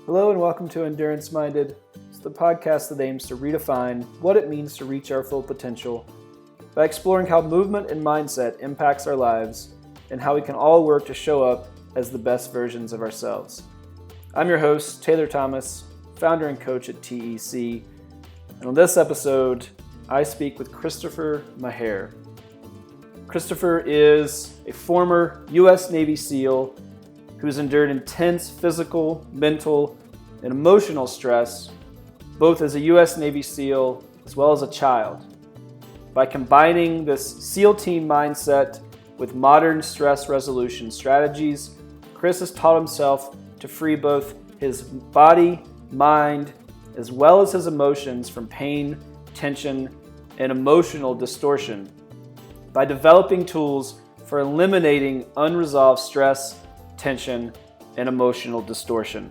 Hello and welcome to Endurance Minded. It's the podcast that aims to redefine what it means to reach our full potential by exploring how movement and mindset impacts our lives and how we can all work to show up as the best versions of ourselves. I'm your host, Taylor Thomas, founder and coach at TEC, and on this episode, I speak with Christopher Maher. Christopher is a former U.S. Navy SEAL who's endured intense physical, mental, and emotional stress, both as a U.S. Navy SEAL as well as a child. By combining this SEAL team mindset with modern stress resolution strategies, Chris has taught himself to free both his body, mind, as well as his emotions from pain, tension, and emotional distortion by developing tools for eliminating unresolved stress, tension, and emotional distortion.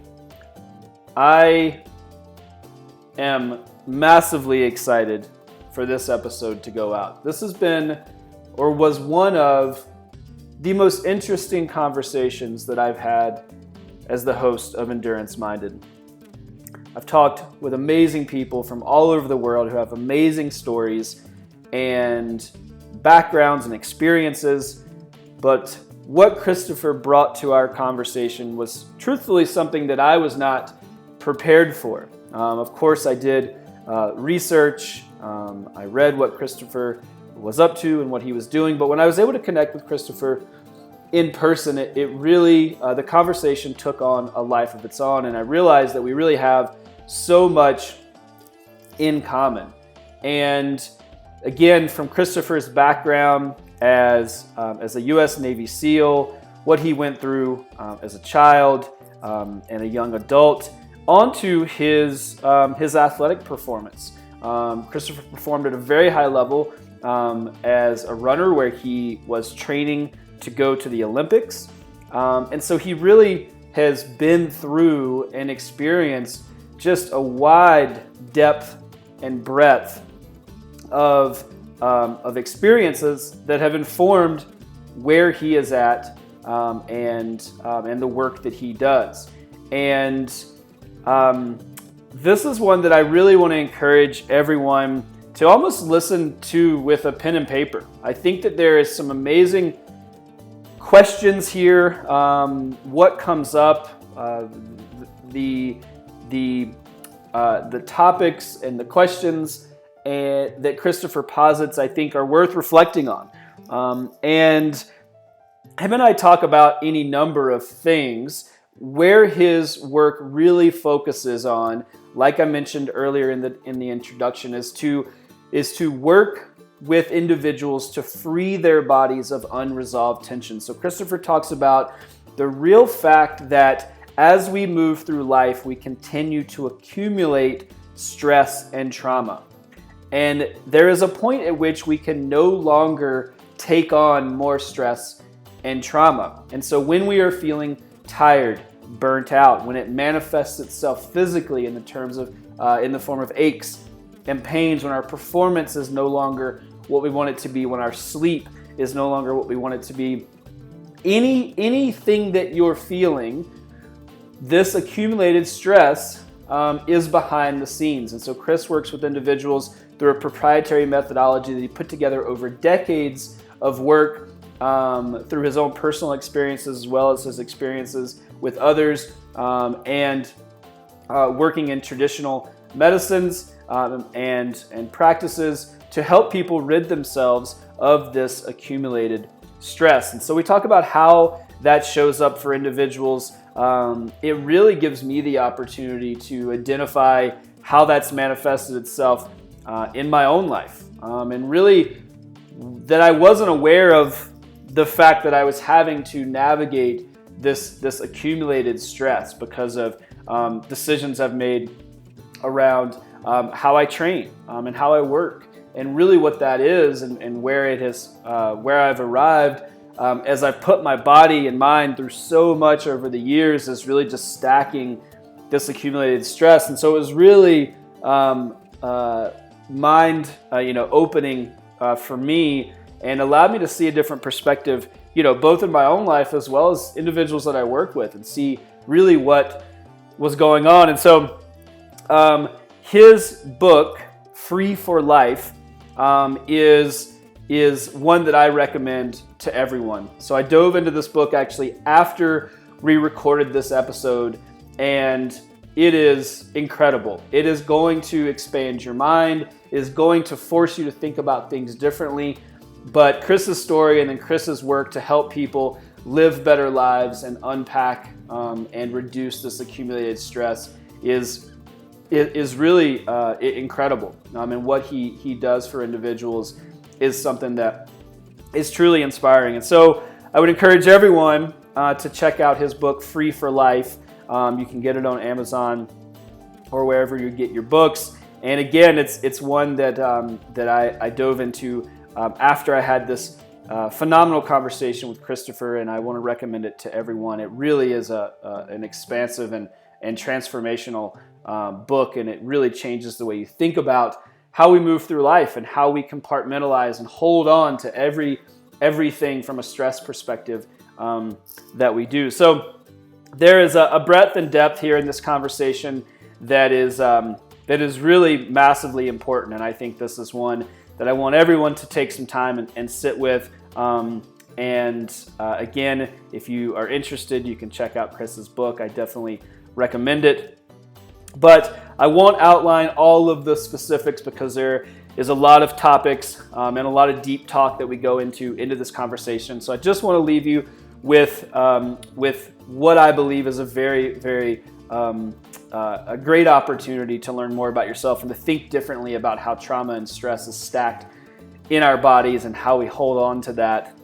I am massively excited for this episode to go out. This has been, or was one of, the most interesting conversations that I've had as the host of Endurance Minded. I've talked with amazing people from all over the world who have amazing stories and backgrounds and experiences, but what Christopher brought to our conversation was truthfully something that I was not prepared for. Of course, I did research. I read what Christopher was up to and what he was doing. But when I was able to connect with Christopher in person, it really, the conversation took on a life of its own. And I realized that we really have so much in common. And again, from Christopher's background as a U.S. Navy SEAL, what he went through as a child and a young adult, onto his athletic performance. Christopher performed at a very high level as a runner, where he was training to go to the Olympics, and so he really has been through and experienced just a wide depth and breadth of experiences that have informed where he is at and the work that he does. And this is one that I really want to encourage everyone to almost listen to with a pen and paper. I think that there is some amazing questions here. What comes up, the topics and the questions that Christopher posits, I think, are worth reflecting on. And him and I talk about any number of things. Where his work really focuses on, like I mentioned earlier in the introduction, is to work with individuals to free their bodies of unresolved tension. So Christopher talks about the real fact that as we move through life, we continue to accumulate stress and trauma. And there is a point at which we can no longer take on more stress and trauma. And so when we are feeling tired, burnt out, when it manifests itself physically in the form of aches and pains, when our performance is no longer what we want it to be, when our sleep is no longer what we want it to be, anything that you're feeling, this accumulated stress is behind the scenes. And so Chris works with individuals through a proprietary methodology that he put together over decades of work through his own personal experiences as well as his experiences with others, and working in traditional medicines and practices to help people rid themselves of this accumulated stress. And so we talk about how that shows up for individuals. It really gives me the opportunity to identify how that's manifested itself in my own life, and really that I wasn't aware of the fact that I was having to navigate this accumulated stress because of decisions I've made around how I train and how I work, and really what that is and where it has, where I've arrived as I've put my body and mind through so much over the years, is really just stacking this accumulated stress. And so it was really mind opening for me, and allowed me to see a different perspective, both in my own life as well as individuals that I work with, and see really what was going on. And so his book, Free for Life, is one that I recommend to everyone. So I dove into this book actually after we recorded this episode, and it is incredible. It is going to expand your mind, it is going to force you to think about things differently. But Chris's story and then Chris's work to help people live better lives and unpack and reduce this accumulated stress is really incredible. And what he does for individuals is something that is truly inspiring. And so I would encourage everyone to check out his book, Free for Life. You can get it on Amazon or wherever you get your books. And again, it's one that I dove into after I had this phenomenal conversation with Christopher, and I want to recommend it to everyone. It really is an expansive and transformational book, and it really changes the way you think about how we move through life and how we compartmentalize and hold on to everything from a stress perspective that we do. So there is a breadth and depth here in this conversation that is really massively important, and I think this is one that I want everyone to take some time and sit with. Again, if you are interested, you can check out Chris's book. I definitely recommend it. But I won't outline all of the specifics because there is a lot of topics and a lot of deep talk that we go into this conversation. So I just want to leave you with what I believe is a very, very a great opportunity to learn more about yourself and to think differently about how trauma and stress is stacked in our bodies and how we hold on to that.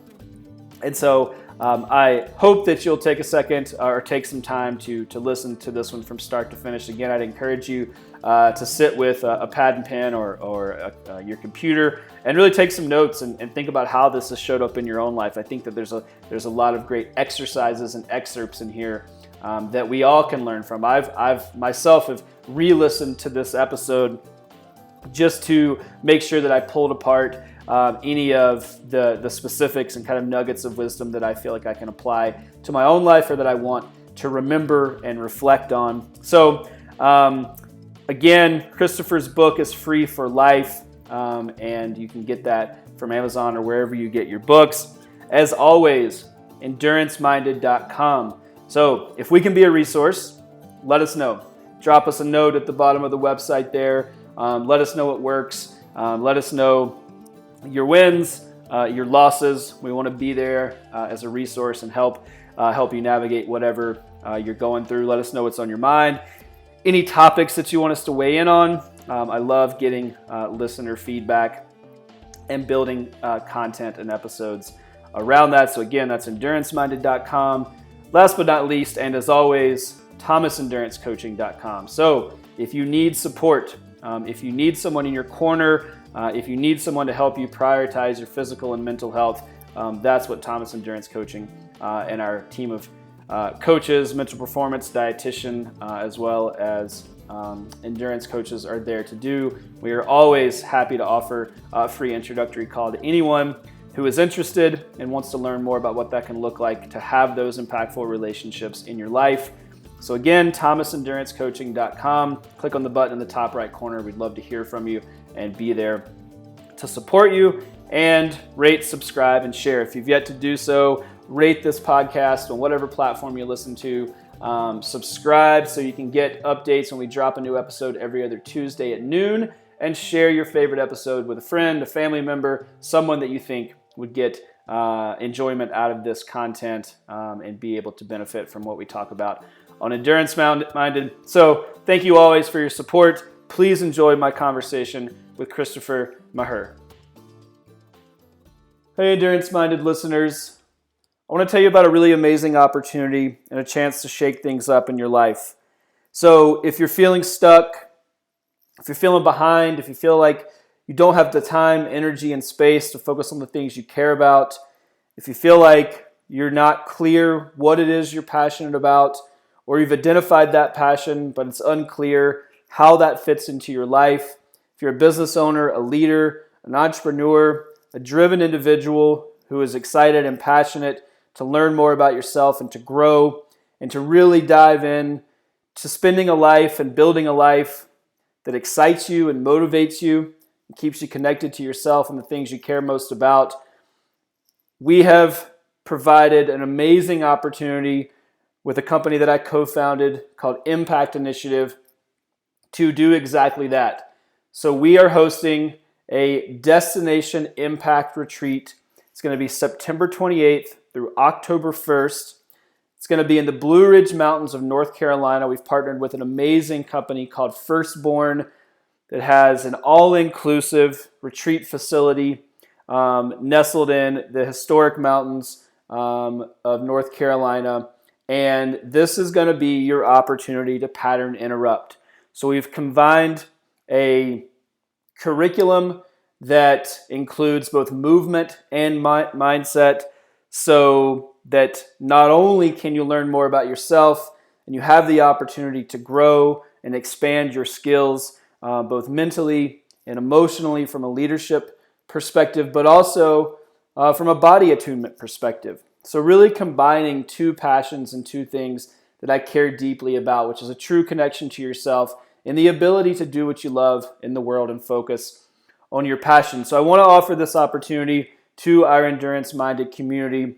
And so I hope that you'll take a second or take some time to listen to this one from start to finish. Again, I'd encourage you to sit with a pad and pen or your computer and really take some notes and think about how this has showed up in your own life. I think that there's a lot of great exercises and excerpts in here that we all can learn from. I've myself have re-listened to this episode just to make sure that I pulled apart any of the specifics and kind of nuggets of wisdom that I feel like I can apply to my own life or that I want to remember and reflect on. So again, Christopher's book is Free for Life, and you can get that from Amazon or wherever you get your books. As always, enduranceminded.com. So if we can be a resource, let us know. Drop us a note at the bottom of the website there. Let us know what works. Let us know your wins, your losses. We want to be there as a resource and help you navigate whatever you're going through. Let us know what's on your mind. Any topics that you want us to weigh in on. I love getting listener feedback and building content and episodes around that. So again, that's enduranceminded.com. Last but not least, and as always, thomasendurancecoaching.com. So if you need support, if you need someone in your corner, if you need someone to help you prioritize your physical and mental health, that's what Thomas Endurance Coaching and our team of coaches, mental performance, dietitian, as well as endurance coaches are there to do. We are always happy to offer a free introductory call to anyone who is interested and wants to learn more about what that can look like to have those impactful relationships in your life. So again, thomasendurancecoaching.com. Click on the button in the top right corner. We'd love to hear from you and be there to support you. And rate, subscribe, and share. If you've yet to do so, rate this podcast on whatever platform you listen to. Subscribe so you can get updates when we drop a new episode every other Tuesday at noon. And share your favorite episode with a friend, a family member, someone that you think would get enjoyment out of this content and be able to benefit from what we talk about on Endurance Minded. So thank you always for your support. Please enjoy my conversation with Christopher Maher. Hey, Endurance Minded listeners. I want to tell you about a really amazing opportunity and a chance to shake things up in your life. So if you're feeling stuck, if you're feeling behind, if you feel like you don't have the time, energy, and space to focus on the things you care about, if you feel like you're not clear what it is you're passionate about, or you've identified that passion, but it's unclear how that fits into your life, if you're a business owner, a leader, an entrepreneur, a driven individual who is excited and passionate to learn more about yourself and to grow and to really dive in to spending a life and building a life that excites you and motivates you and keeps you connected to yourself and the things you care most about, we have provided an amazing opportunity with a company that I co-founded called Impact Initiative to do exactly that. So we are hosting a destination impact retreat. It's going to be September 28th through October 1st. It's going to be in the Blue Ridge Mountains of North Carolina. We've partnered with an amazing company called Firstborn that has an all-inclusive retreat facility nestled in the historic mountains of North Carolina. And this is going to be your opportunity to pattern interrupt. So we've combined a curriculum that includes both movement and mindset, so that not only can you learn more about yourself and you have the opportunity to grow and expand your skills both mentally and emotionally from a leadership perspective, but also from a body attunement perspective. So really combining two passions and two things that I care deeply about, which is a true connection to yourself and the ability to do what you love in the world and focus on your passion. So I want to offer this opportunity to our endurance-minded community.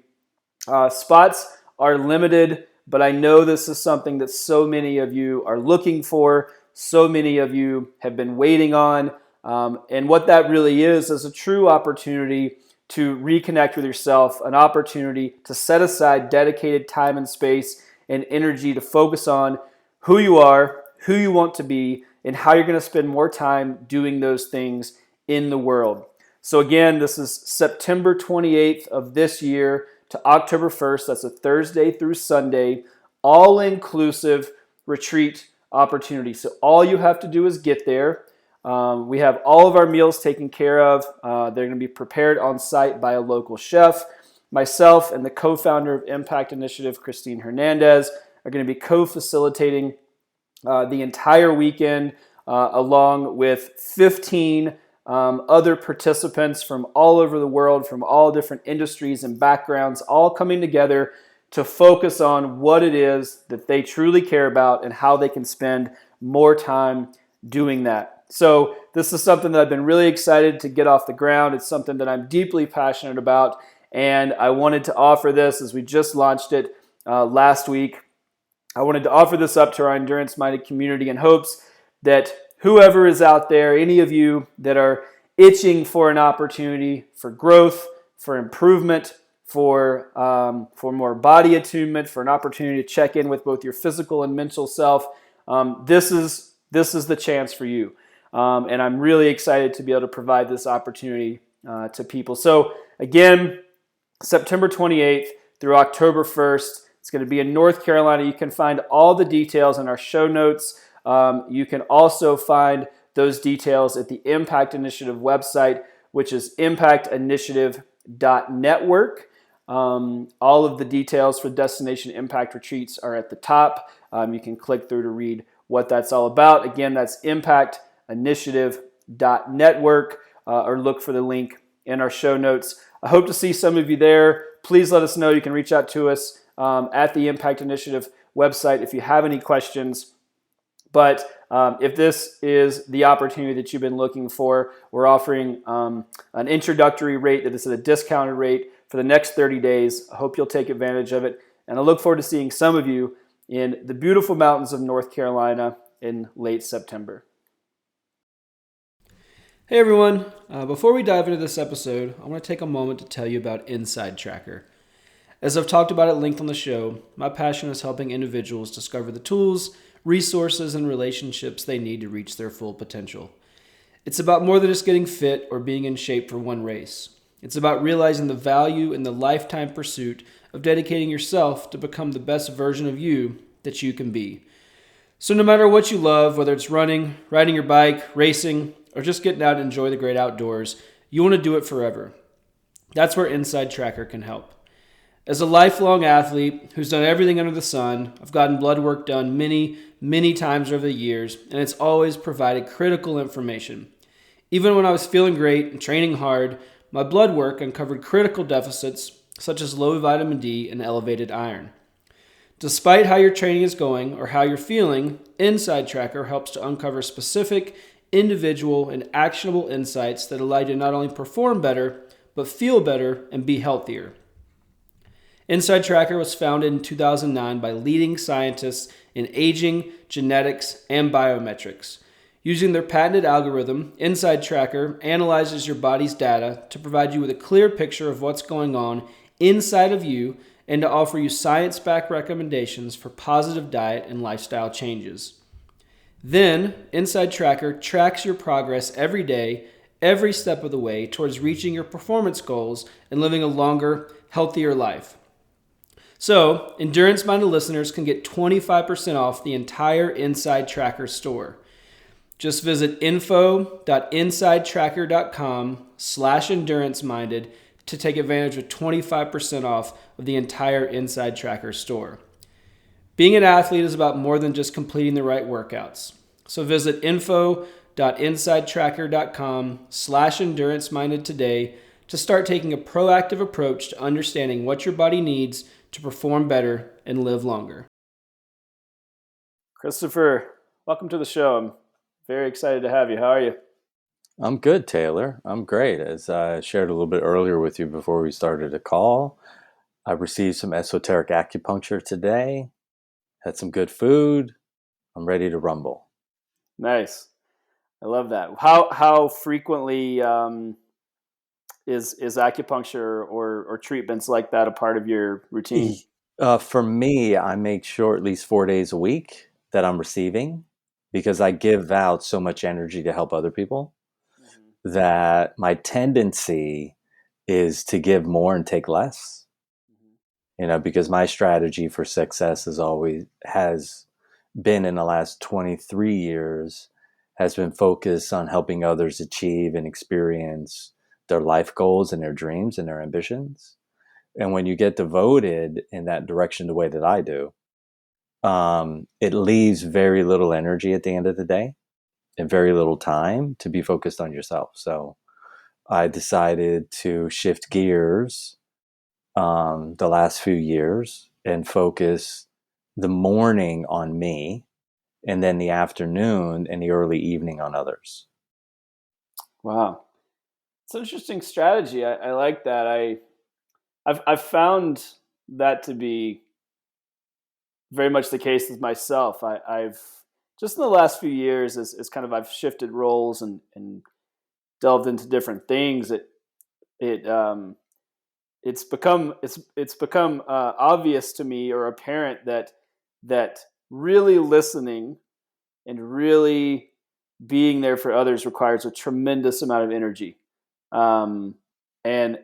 Spots are limited, but I know this is something that so many of you are looking for, so many of you have been waiting on, and what that really is a true opportunity to reconnect with yourself, an opportunity to set aside dedicated time and space and energy to focus on who you are, who you want to be, and how you're going to spend more time doing those things in the world. So again, this is September 28th of this year to October 1st. That's a Thursday through Sunday, all-inclusive retreat opportunity. So all you have to do is get there. We have all of our meals taken care of. They're going to be prepared on site by a local chef. Myself and the co-founder of Impact Initiative, Christine Hernandez, are going to be co-facilitating the entire weekend along with 15 other participants from all over the world, from all different industries and backgrounds, all coming together to focus on what it is that they truly care about and how they can spend more time doing that. So this is something that I've been really excited to get off the ground. It's something that I'm deeply passionate about, and I wanted to offer this as we just launched it last week. I wanted to offer this up to our endurance-minded community in hopes that whoever is out there, any of you that are itching for an opportunity for growth, for improvement, for more body attunement, for an opportunity to check in with both your physical and mental self, this is the chance for you. And I'm really excited to be able to provide this opportunity to people. So again, September 28th through October 1st, it's going to be in North Carolina. You can find all the details in our show notes. You can also find those details at the Impact Initiative website, which is impactinitiative.network. All of the details for Destination Impact Retreats are at the top. You can click through to read what that's all about. Again, that's impactinitiative.network, or look for the link in our show notes. I hope to see some of you there. Please let us know. You can reach out to us at the Impact Initiative website if you have any questions. But if this is the opportunity that you've been looking for, we're offering an introductory rate that is at a discounted rate for the next 30 days. I hope you'll take advantage of it. And I look forward to seeing some of you in the beautiful mountains of North Carolina in late September. Hey everyone, before we dive into this episode, I want to take a moment to tell you about InsideTracker. As I've talked about at length on the show, my passion is helping individuals discover the tools, resources, and relationships they need to reach their full potential. It's about more than just getting fit or being in shape for one race. It's about realizing the value in the lifetime pursuit of dedicating yourself to become the best version of you that you can be. So no matter what you love, whether it's running, riding your bike, racing, or just getting out and enjoy the great outdoors, you want to do it forever. That's where InsideTracker can help. As a lifelong athlete who's done everything under the sun, I've gotten blood work done many, many times over the years, and it's always provided critical information. Even when I was feeling great and training hard, my blood work uncovered critical deficits such as low vitamin D and elevated iron. Despite how your training is going or how you're feeling, InsideTracker helps to uncover specific, individual, and actionable insights that allow you to not only perform better, but feel better and be healthier. InsideTracker was founded in 2009 by leading scientists in aging, genetics, and biometrics. Using their patented algorithm, InsideTracker analyzes your body's data to provide you with a clear picture of what's going on inside of you and to offer you science-backed recommendations for positive diet and lifestyle changes. Then, InsideTracker tracks your progress every day, every step of the way towards reaching your performance goals and living a longer, healthier life. So, endurance-minded listeners can get 25% off the entire InsideTracker store. Just visit info.insidetracker.com/endurance-minded to take advantage of 25% off of the entire InsideTracker store. Being an athlete is about more than just completing the right workouts. So visit info.insidetracker.com/endurance-minded today to start taking a proactive approach to understanding what your body needs to perform better and live longer. Christopher, welcome to the show. I'm very excited to have you. How are you? I'm good, Taylor. I'm great. As I shared a little bit earlier with you before we started the call, I received some esoteric acupuncture today, had some good food. I'm ready to rumble. Nice. I love that. How frequently is acupuncture or treatments like that a part of your routine? For me, I make sure at least 4 days a week that I'm receiving because I give out so much energy to help other people that my tendency is to give more and take less. Because my strategy for success has been in the last 23 years has been focused on helping others achieve and experience their life goals and their dreams and their ambitions. And when you get devoted in that direction the way that I do, it leaves very little energy at the end of the day and very little time to be focused on yourself. So I decided to shift gears the last few years and focus the morning on me and then the afternoon and the early evening on others. Wow. It's an interesting strategy. I like that. I've found that to be very much the case with myself. I've just in the last few years as kind of I've shifted roles and delved into different things. It's become obvious to me or apparent that really listening and really being there for others requires a tremendous amount of energy. And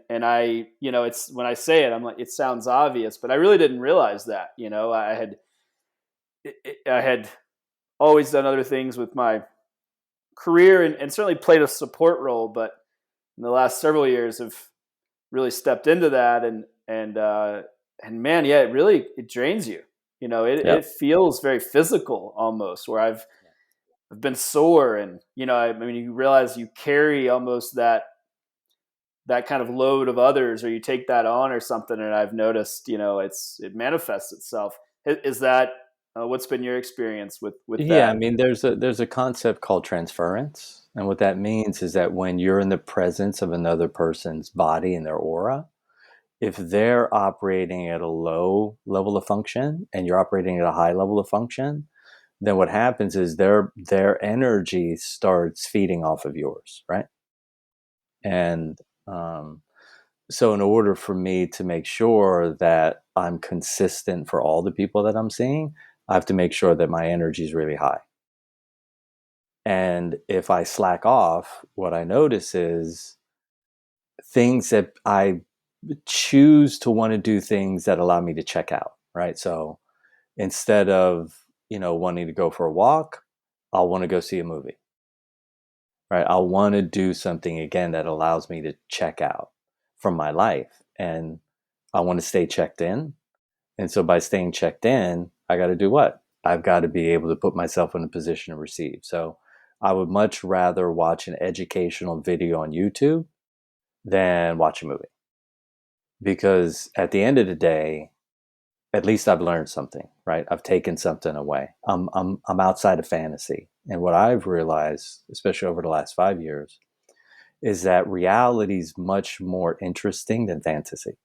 I, it's when I say it, I'm like, it sounds obvious, but I really didn't realize that. I had always done other things with my career and certainly played a support role, but in the last several years have really stepped into that and man, yeah, it drains you. It feels very physical almost, where I've been sore and I mean you realize you carry almost that kind of load of others, or you take that on or something, and I've noticed it manifests itself. Is that what's been your experience with Yeah, that? I mean, there's a concept called transference, and what that means is that when you're in the presence of another person's body and their aura, if they're operating at a low level of function and you're operating at a high level of function, then what happens is their energy starts feeding off of yours, right? And so in order for me to make sure that I'm consistent for all the people that I'm seeing, I have to make sure that my energy is really high. And if I slack off, what I notice is things that I choose to want to do things that allow me to check out, right? So instead of, wanting to go for a walk, I'll want to go see a movie, right? I'll want to do something again that allows me to check out from my life. And I want to stay checked in. And so by staying checked in, I got to do what? I've got to be able to put myself in a position to receive. So I would much rather watch an educational video on YouTube than watch a movie. Because at the end of the day, at least I've learned something, right? I've taken something away. I'm outside of fantasy. And what I've realized, especially over the last 5 years, is that reality is much more interesting than fantasy.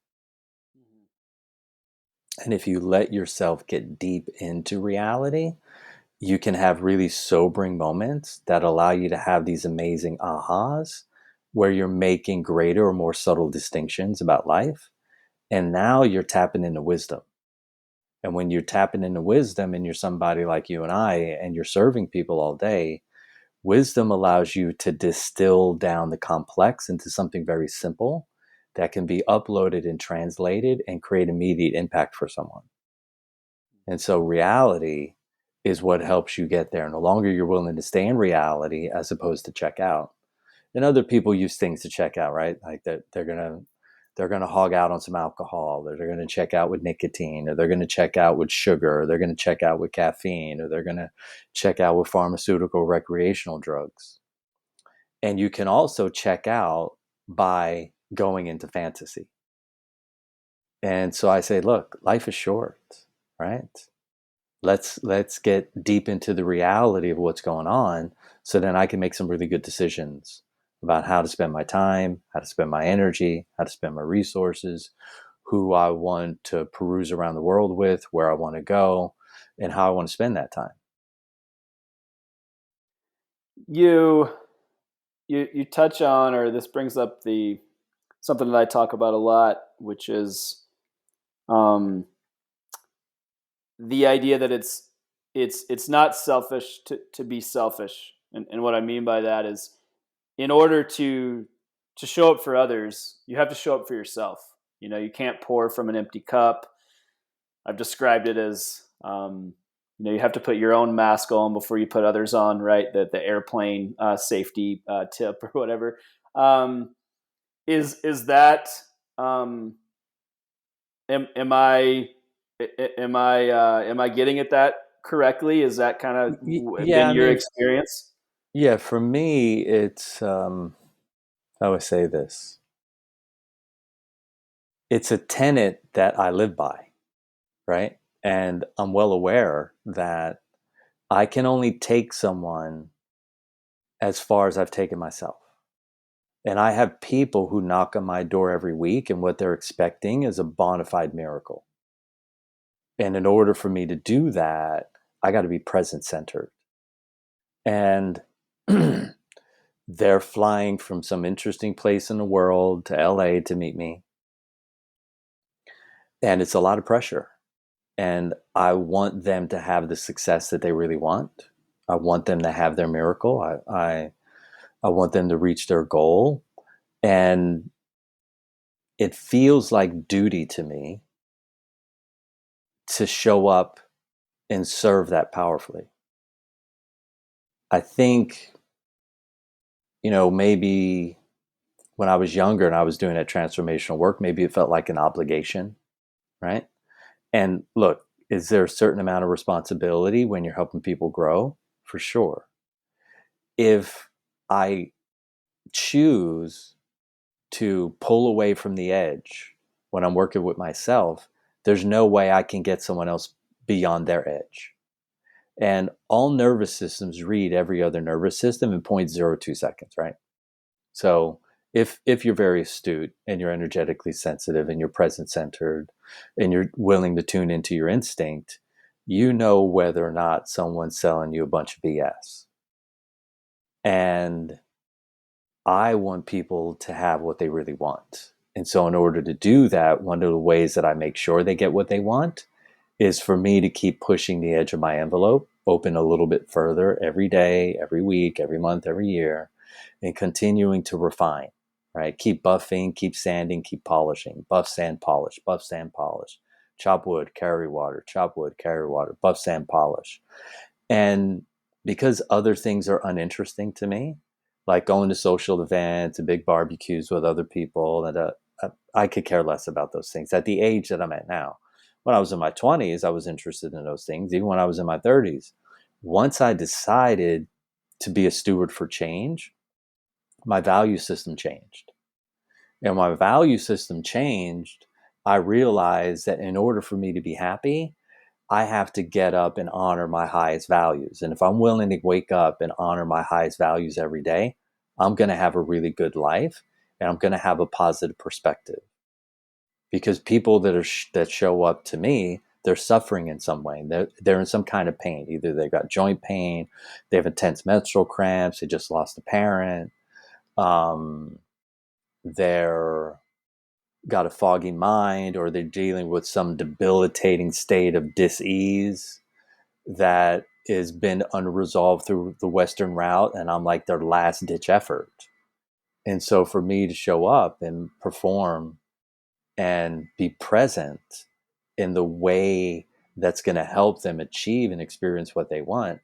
And if you let yourself get deep into reality, you can have really sobering moments that allow you to have these amazing ahas where you're making greater or more subtle distinctions about life. And now you're tapping into wisdom. And when you're tapping into wisdom and you're somebody like you and I, and you're serving people all day, wisdom allows you to distill down the complex into something very simple that can be uploaded and translated and create immediate impact for someone. And so reality is what helps you get there. And the longer you're willing to stay in reality as opposed to check out. And other people use things to check out, right? Like that they're gonna hog out on some alcohol, or they're gonna check out with nicotine, or they're gonna check out with sugar, or they're gonna check out with caffeine, or they're gonna check out with pharmaceutical recreational drugs. And you can also check out by going into fantasy. And so I say, look, life is short, right? Let's get deep into the reality of what's going on, so then I can make some really good decisions about how to spend my time, how to spend my energy, how to spend my resources, who I want to peruse around the world with, where I want to go, and how I want to spend that time. You you touch on, or this brings up the something that I talk about a lot, which is um, the idea that it's not selfish to be selfish, and what I mean by that is, in order to show up for others, you have to show up for yourself. You know, you can't pour from an empty cup. I've described it as you have to put your own mask on before you put others on, right? The airplane safety tip or whatever. Um, is that um, am I am I getting at that correctly? Is that kind of Yeah, been I your mean, experience? yeah, for me, it's, how do I say this? It's a tenet that I live by, right? And I'm well aware that I can only take someone as far as I've taken myself. And I have people who knock on my door every week, and what they're expecting is a bona fide miracle. And in order for me to do that, I got to be present centered. And they're flying from some interesting place in the world to LA to meet me. And it's a lot of pressure. And I want them to have the success that they really want. I want them to have their miracle. I want them to reach their goal. And it feels like duty to me to show up and serve that powerfully. I think, maybe when I was younger and I was doing that transformational work, maybe it felt like an obligation, right? And look, is there a certain amount of responsibility when you're helping people grow? For sure. If I choose to pull away from the edge when I'm working with myself, there's no way I can get someone else beyond their edge. And all nervous systems read every other nervous system in 0.02 seconds, right? So if you're very astute and you're energetically sensitive and you're present centered and you're willing to tune into your instinct, you know whether or not someone's selling you a bunch of BS. And I want people to have what they really want. And so in order to do that, one of the ways that I make sure they get what they want is for me to keep pushing the edge of my envelope open a little bit further every day, every week, every month, every year, and continuing to refine, right? Keep buffing, keep sanding, keep polishing, buff, sand, polish, buff, sand, polish, chop wood, carry water, chop wood, carry water, buff, sand, polish. And because other things are uninteresting to me, like going to social events and big barbecues with other people, and I could care less about those things at the age that I'm at now. When I was in my 20s, I was interested in those things, even when I was in my 30s. Once I decided to be a steward for change, my value system changed. And my value system changed I realized that in order for me to be happy, I have to get up and honor my highest values. And if I'm willing to wake up and honor my highest values every day, I'm going to have a really good life and I'm going to have a positive perspective. Because people that show up to me, they're suffering in some way. They're in some kind of pain. Either they've got joint pain, they have intense menstrual cramps, they just lost a parent, they're got a foggy mind, or they're dealing with some debilitating state of dis-ease that has been unresolved through the Western route, and I'm like their last ditch effort. And so for me to show up and perform and be present in the way that's going to help them achieve and experience what they want,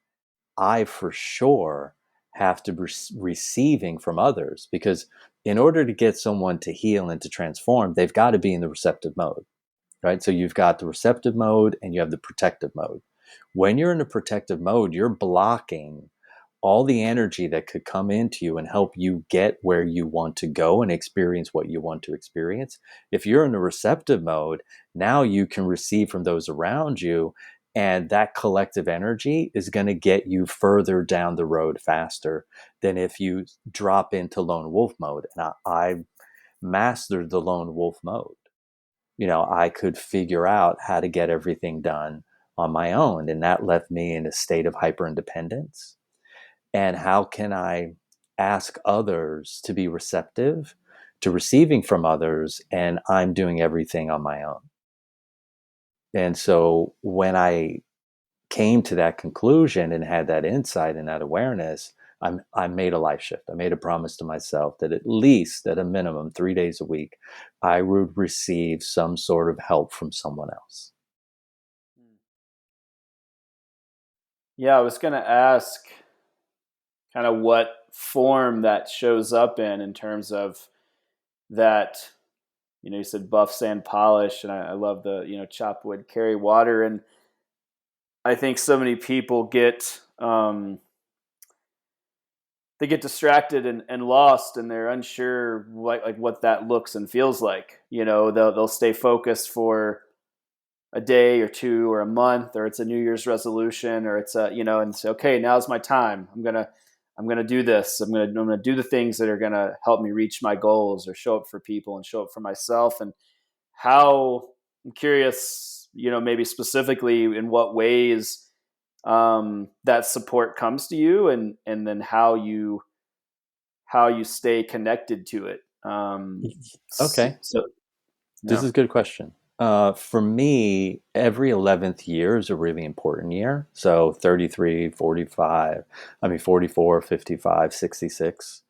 I for sure have to be receiving from others, because in order to get someone to heal and to transform, they've got to be in the receptive mode, right? So you've got the receptive mode and you have the protective mode. When you're in the protective mode, you're blocking all the energy that could come into you and help you get where you want to go and experience what you want to experience. If you're in a receptive mode, now you can receive from those around you, and that collective energy is going to get you further down the road faster than if you drop into lone wolf mode. And I mastered the lone wolf mode. I could figure out how to get everything done on my own, and that left me in a state of hyper independence. And how can I ask others to be receptive to receiving from others, and I'm doing everything on my own? And so when I came to that conclusion and had that insight and that awareness, I made a life shift. I made a promise to myself that at least, at a minimum, 3 days a week, I would receive some sort of help from someone else. Yeah, I was going to ask kind of what form that shows up in terms of that, you said buff, sand, polish, and I love the, chop wood, carry water. And I think so many people get, they get distracted and lost, and they're unsure what that looks and feels like. They'll stay focused for a day or two or a month, or it's a New Year's resolution, or it's and say, okay, now's my time. I'm gonna do this. I'm gonna do the things that are gonna help me reach my goals, or show up for people and show up for myself. And how, I'm curious, maybe specifically in what ways that support comes to you, and then how you stay connected to it. Okay. So This yeah. is a good question. For me, every 11th year is a really important year. So 33, 45, 44, 55, 66.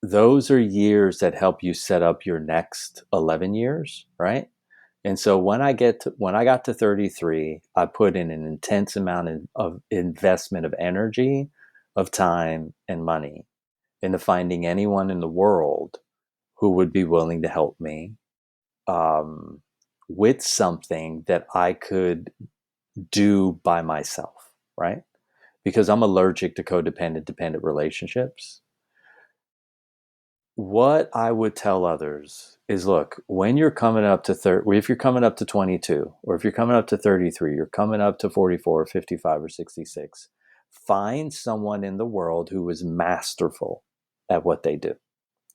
Those are years that help you set up your next 11 years, right? And so when I got to 33, I put in an intense amount of investment of energy, of time, and money into finding anyone in the world who would be willing to help me um, with something that I could do by myself, right? Because I'm allergic to codependent dependent relationships. What I would tell others is, look, when you're coming up to 30, if you're coming up to 22, or if you're coming up to 33, you're coming up to 44 or 55 or 66, find someone in the world who is masterful at what they do.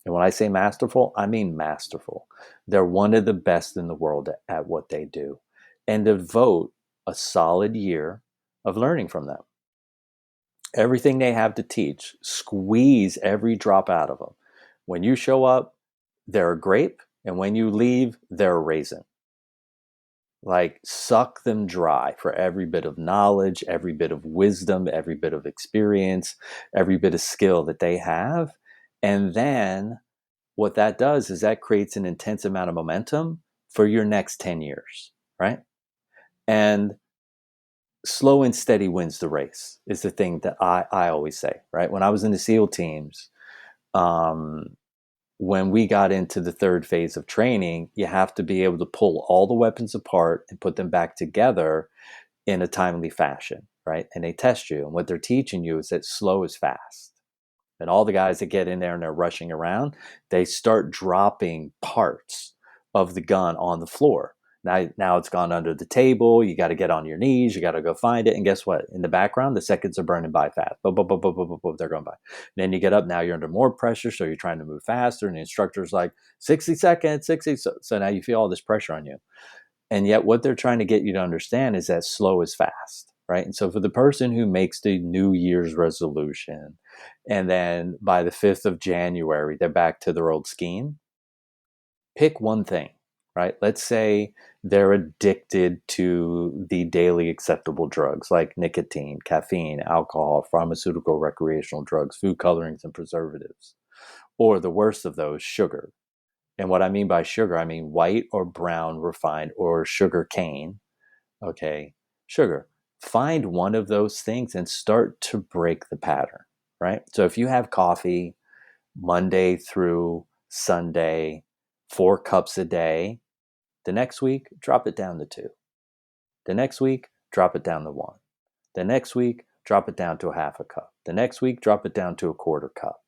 And when I say masterful, I mean masterful. They're one of the best in the world at what they do. And devote a solid year of learning from them. Everything they have to teach, squeeze every drop out of them. When you show up, they're a grape. And when you leave, they're a raisin. Like, suck them dry for every bit of knowledge, every bit of wisdom, every bit of experience, every bit of skill that they have. And then what that does is that creates an intense amount of momentum for your next 10 years, right? And slow and steady wins the race is the thing that I always say, right? When I was in the SEAL teams, um, when we got into the third phase of training, you have to be able to pull all the weapons apart and put them back together in a timely fashion, right? And they test you. And what they're teaching you is that slow is fast. And all the guys that get in there and they're rushing around, they start dropping parts of the gun on the floor. Now it's gone under the table. You got to get on your knees. You got to go find it. And guess what? In the background, the seconds are burning by fast. Boom, boom, boom, boom, boom, boom, boom, they're going by. And then you get up. Now you're under more pressure. So you're trying to move faster. And the instructor's like, 60 seconds, 60. So now you feel all this pressure on you. And yet what they're trying to get you to understand is that slow is fast, right? And so for the person who makes the New Year's resolution, and then by the 5th of January, they're back to their old scheme, pick one thing, right? Let's say they're addicted to the daily acceptable drugs like nicotine, caffeine, alcohol, pharmaceutical, recreational drugs, food colorings, and preservatives. Or the worst of those, sugar. And what I mean by sugar, I mean white or brown refined or sugar cane. Okay, sugar. Find one of those things and start to break the pattern, right? So if you have coffee Monday through Sunday, 4 cups a day, the next week, drop it down to 2. The next week, drop it down to 1. The next week, drop it down to a half a cup. The next week, drop it down to a quarter cup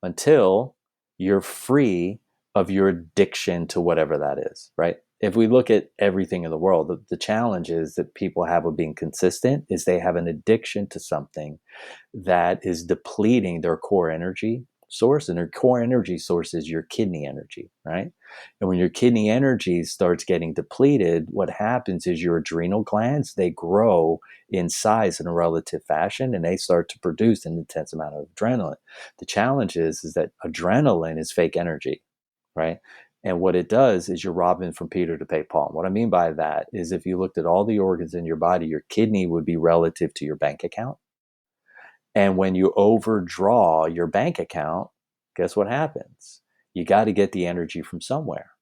until you're free of your addiction to whatever that is, right? If we look at everything in the world, the challenge is that people have with being consistent is they have an addiction to something that is depleting their core energy source, and their core energy source is your kidney energy, right? And when your kidney energy starts getting depleted, what happens is your adrenal glands, they grow in size in a relative fashion, and they start to produce an intense amount of adrenaline. The challenge is that adrenaline is fake energy, right? And what it does is you're robbing from Peter to pay Paul. And what I mean by that is if you looked at all the organs in your body, your kidney would be relative to your bank account. And when you overdraw your bank account, guess what happens? You got to get the energy from somewhere.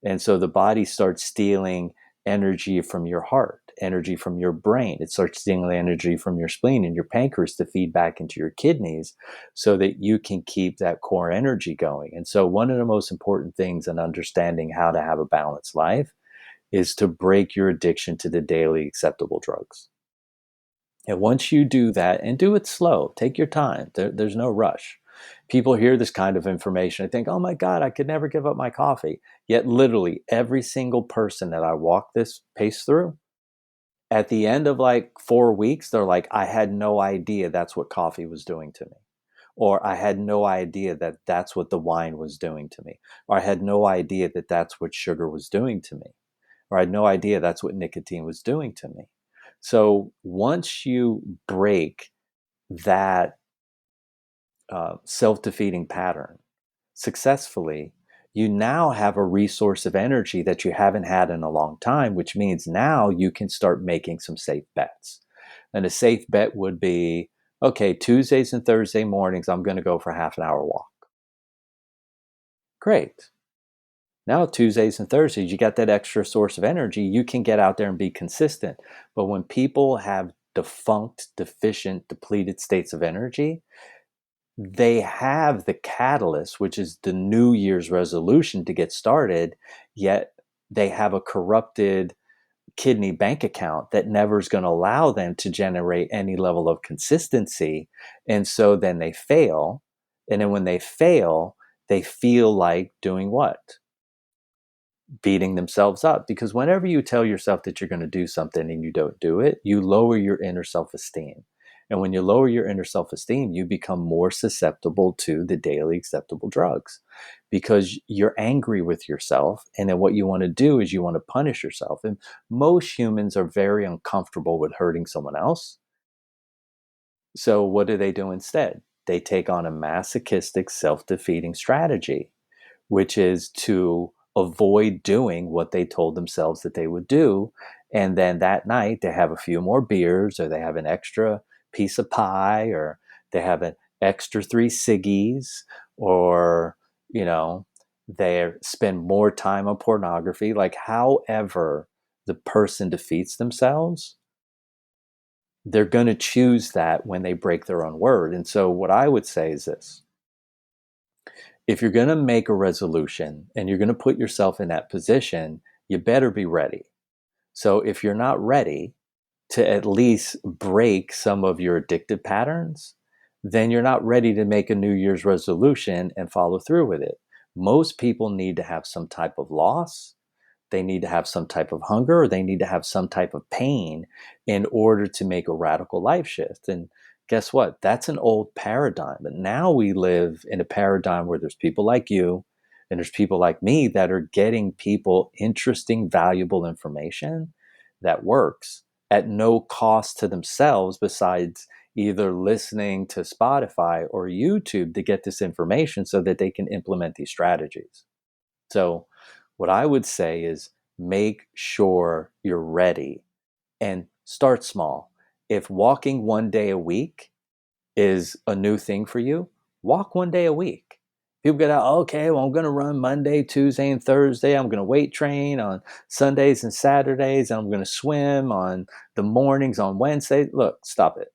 And so the body starts stealing energy from your heart, energy from your brain. It starts stealing energy from your spleen and your pancreas to feed back into your kidneys so that you can keep that core energy going. And so one of the most important things in understanding how to have a balanced life is to break your addiction to the daily acceptable drugs. And once you do that, and do it slow, take your time. There's no rush. People hear this kind of information and think, oh my God, I could never give up my coffee. Yet literally every single person that I walk this pace through, at the end of like 4 weeks, they're like, I had no idea that's what coffee was doing to me. Or I had no idea that that's what the wine was doing to me. Or I had no idea that that's what sugar was doing to me. Or I had no idea that's what nicotine was doing to me. So once you break that self-defeating pattern successfully, you now have a resource of energy that you haven't had in a long time, which means now you can start making some safe bets. And a safe bet would be, okay, Tuesdays and Thursday mornings, I'm going to go for half an hour walk. Great. Now, Tuesdays and Thursdays, you got that extra source of energy. You can get out there and be consistent. But when people have defunct, deficient, depleted states of energy, they have the catalyst, which is the New Year's resolution to get started, yet they have a corrupted kidney bank account that never is going to allow them to generate any level of consistency. And so then they fail. And then when they fail, they feel like doing what? Beating themselves up. Because whenever you tell yourself that you're going to do something and you don't do it, you lower your inner self-esteem. And when you lower your inner self-esteem, you become more susceptible to the daily acceptable drugs because you're angry with yourself. And then what you want to do is you want to punish yourself. And most humans are very uncomfortable with hurting someone else. So what do they do instead? They take on a masochistic, self-defeating strategy, which is to avoid doing what they told themselves that they would do. And then that night they have a few more beers, or they have an extra piece of pie, or they have an extra 3 ciggies, or, they spend more time on pornography. Like, however the person defeats themselves, they're going to choose that when they break their own word. And so what I would say is this: if you're going to make a resolution and you're going to put yourself in that position, you better be ready. So if you're not ready to at least break some of your addictive patterns, then you're not ready to make a New Year's resolution and follow through with it. Most people need to have some type of loss they need to have some type of hunger, or they need to have some type of pain in order to make a radical life shift. And guess what? That's an old paradigm. But now we live in a paradigm where there's people like you and there's people like me that are getting people interesting, valuable information that works at no cost to themselves, besides either listening to Spotify or YouTube to get this information so that they can implement these strategies. So, what I would say is make sure you're ready and start small. If walking 1 day a week is a new thing for you, walk 1 day a week. People get out, okay, well, I'm going to run Monday, Tuesday, and Thursday. I'm going to weight train on Sundays and Saturdays. And I'm going to swim on the mornings on Wednesday. Look, stop it.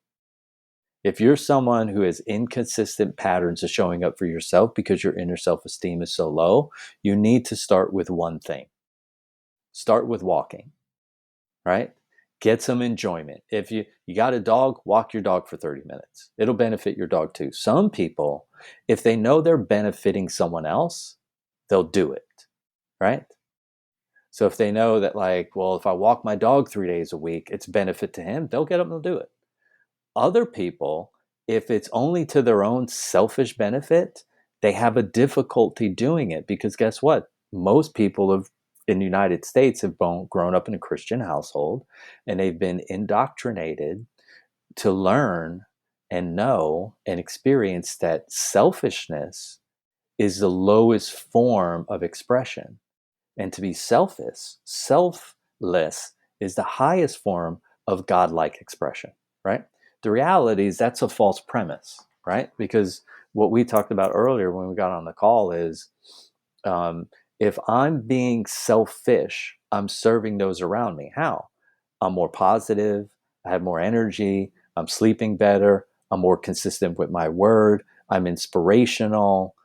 If you're someone who has inconsistent patterns of showing up for yourself because your inner self-esteem is so low, you need to start with one thing. Start with walking, right? Get some enjoyment. If you got a dog, walk your dog for 30 minutes. It'll benefit your dog too. Some people, if they know they're benefiting someone else, they'll do it, right? So if they know that, like, well, if I walk my dog 3 days a week, it's benefit to him, they'll get up and they'll do it. Other people, if it's only to their own selfish benefit, they have a difficulty doing it, because guess what? Most people in the United States have grown up in a Christian household, and they've been indoctrinated to learn and know and experience that selfishness is the lowest form of expression. And to be selfless is the highest form of godlike expression, right? The reality is that's a false premise, right? Because what we talked about earlier when we got on the call is, if I'm being selfish, I'm serving those around me. How? I'm more positive. I have more energy. I'm sleeping better. I'm more consistent with my word. I'm inspirational.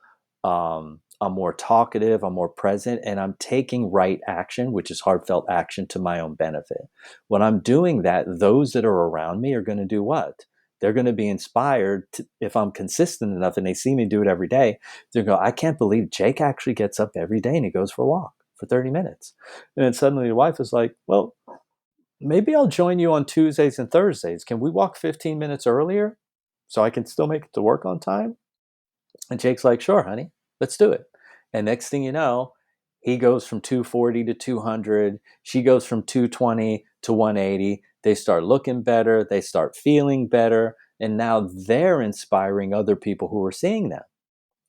I'm more talkative. I'm more present. And I'm taking right action, which is heartfelt action, to my own benefit. When I'm doing that, those that are around me are going to do what? They're going to be inspired to, if I'm consistent enough and they see me do it every day, they're going to go, I can't believe Jake actually gets up every day and he goes for a walk for 30 minutes. And then suddenly the wife is like, well, maybe I'll join you on Tuesdays and Thursdays. Can we walk 15 minutes earlier so I can still make it to work on time? And Jake's like, sure, honey, let's do it. And next thing you know, he goes from 240 to 200. She goes from 220 to 180. They start looking better. They start feeling better. And now they're inspiring other people who are seeing them.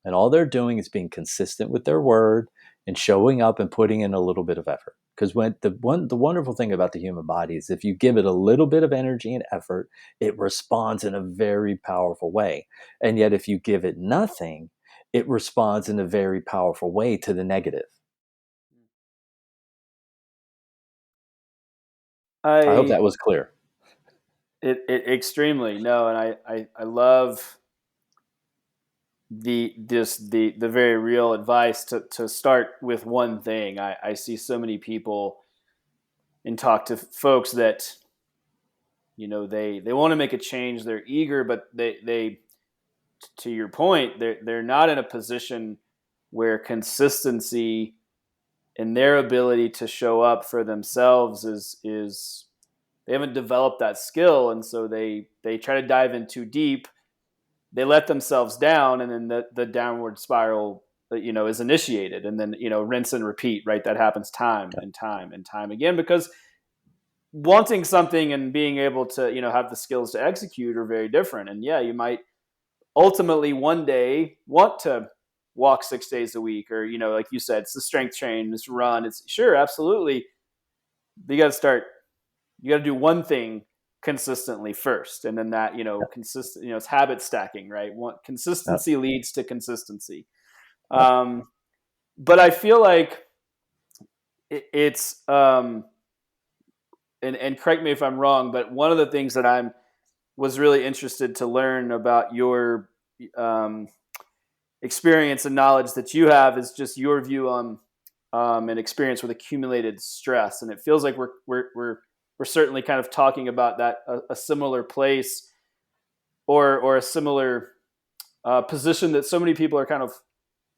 And all they're doing is being consistent with their word and showing up and putting in a little bit of effort. Because when the wonderful thing about the human body is, if you give it a little bit of energy and effort, it responds in a very powerful way. And yet if you give it nothing, it responds in a very powerful way to the negative. I hope that was clear. It extremely, no, and I love the very real advice to start with one thing. I see so many people and talk to folks that, they want to make a change. They're eager, but they to your point, they're not in a position where consistency and their ability to show up for themselves is they haven't developed that skill, and so they try to dive in too deep. They let themselves down, and then the downward spiral, is initiated, and then rinse and repeat. Right, that happens time and time and time again, because wanting something and being able to have the skills to execute are very different. And yeah, you might ultimately one day want to walk 6 days a week, or like you said, it's the strength train, it's run, it's sure, absolutely. But you got to do one thing consistently first, and then that consistent, it's habit stacking, right? Consistency leads to consistency. But I feel like it's and correct me if I'm wrong, but one of the things that I was really interested to learn about your experience and knowledge that you have is just your view on and experience with accumulated stress. And it feels like we're certainly kind of talking about that, a similar place or a similar position that so many people are kind of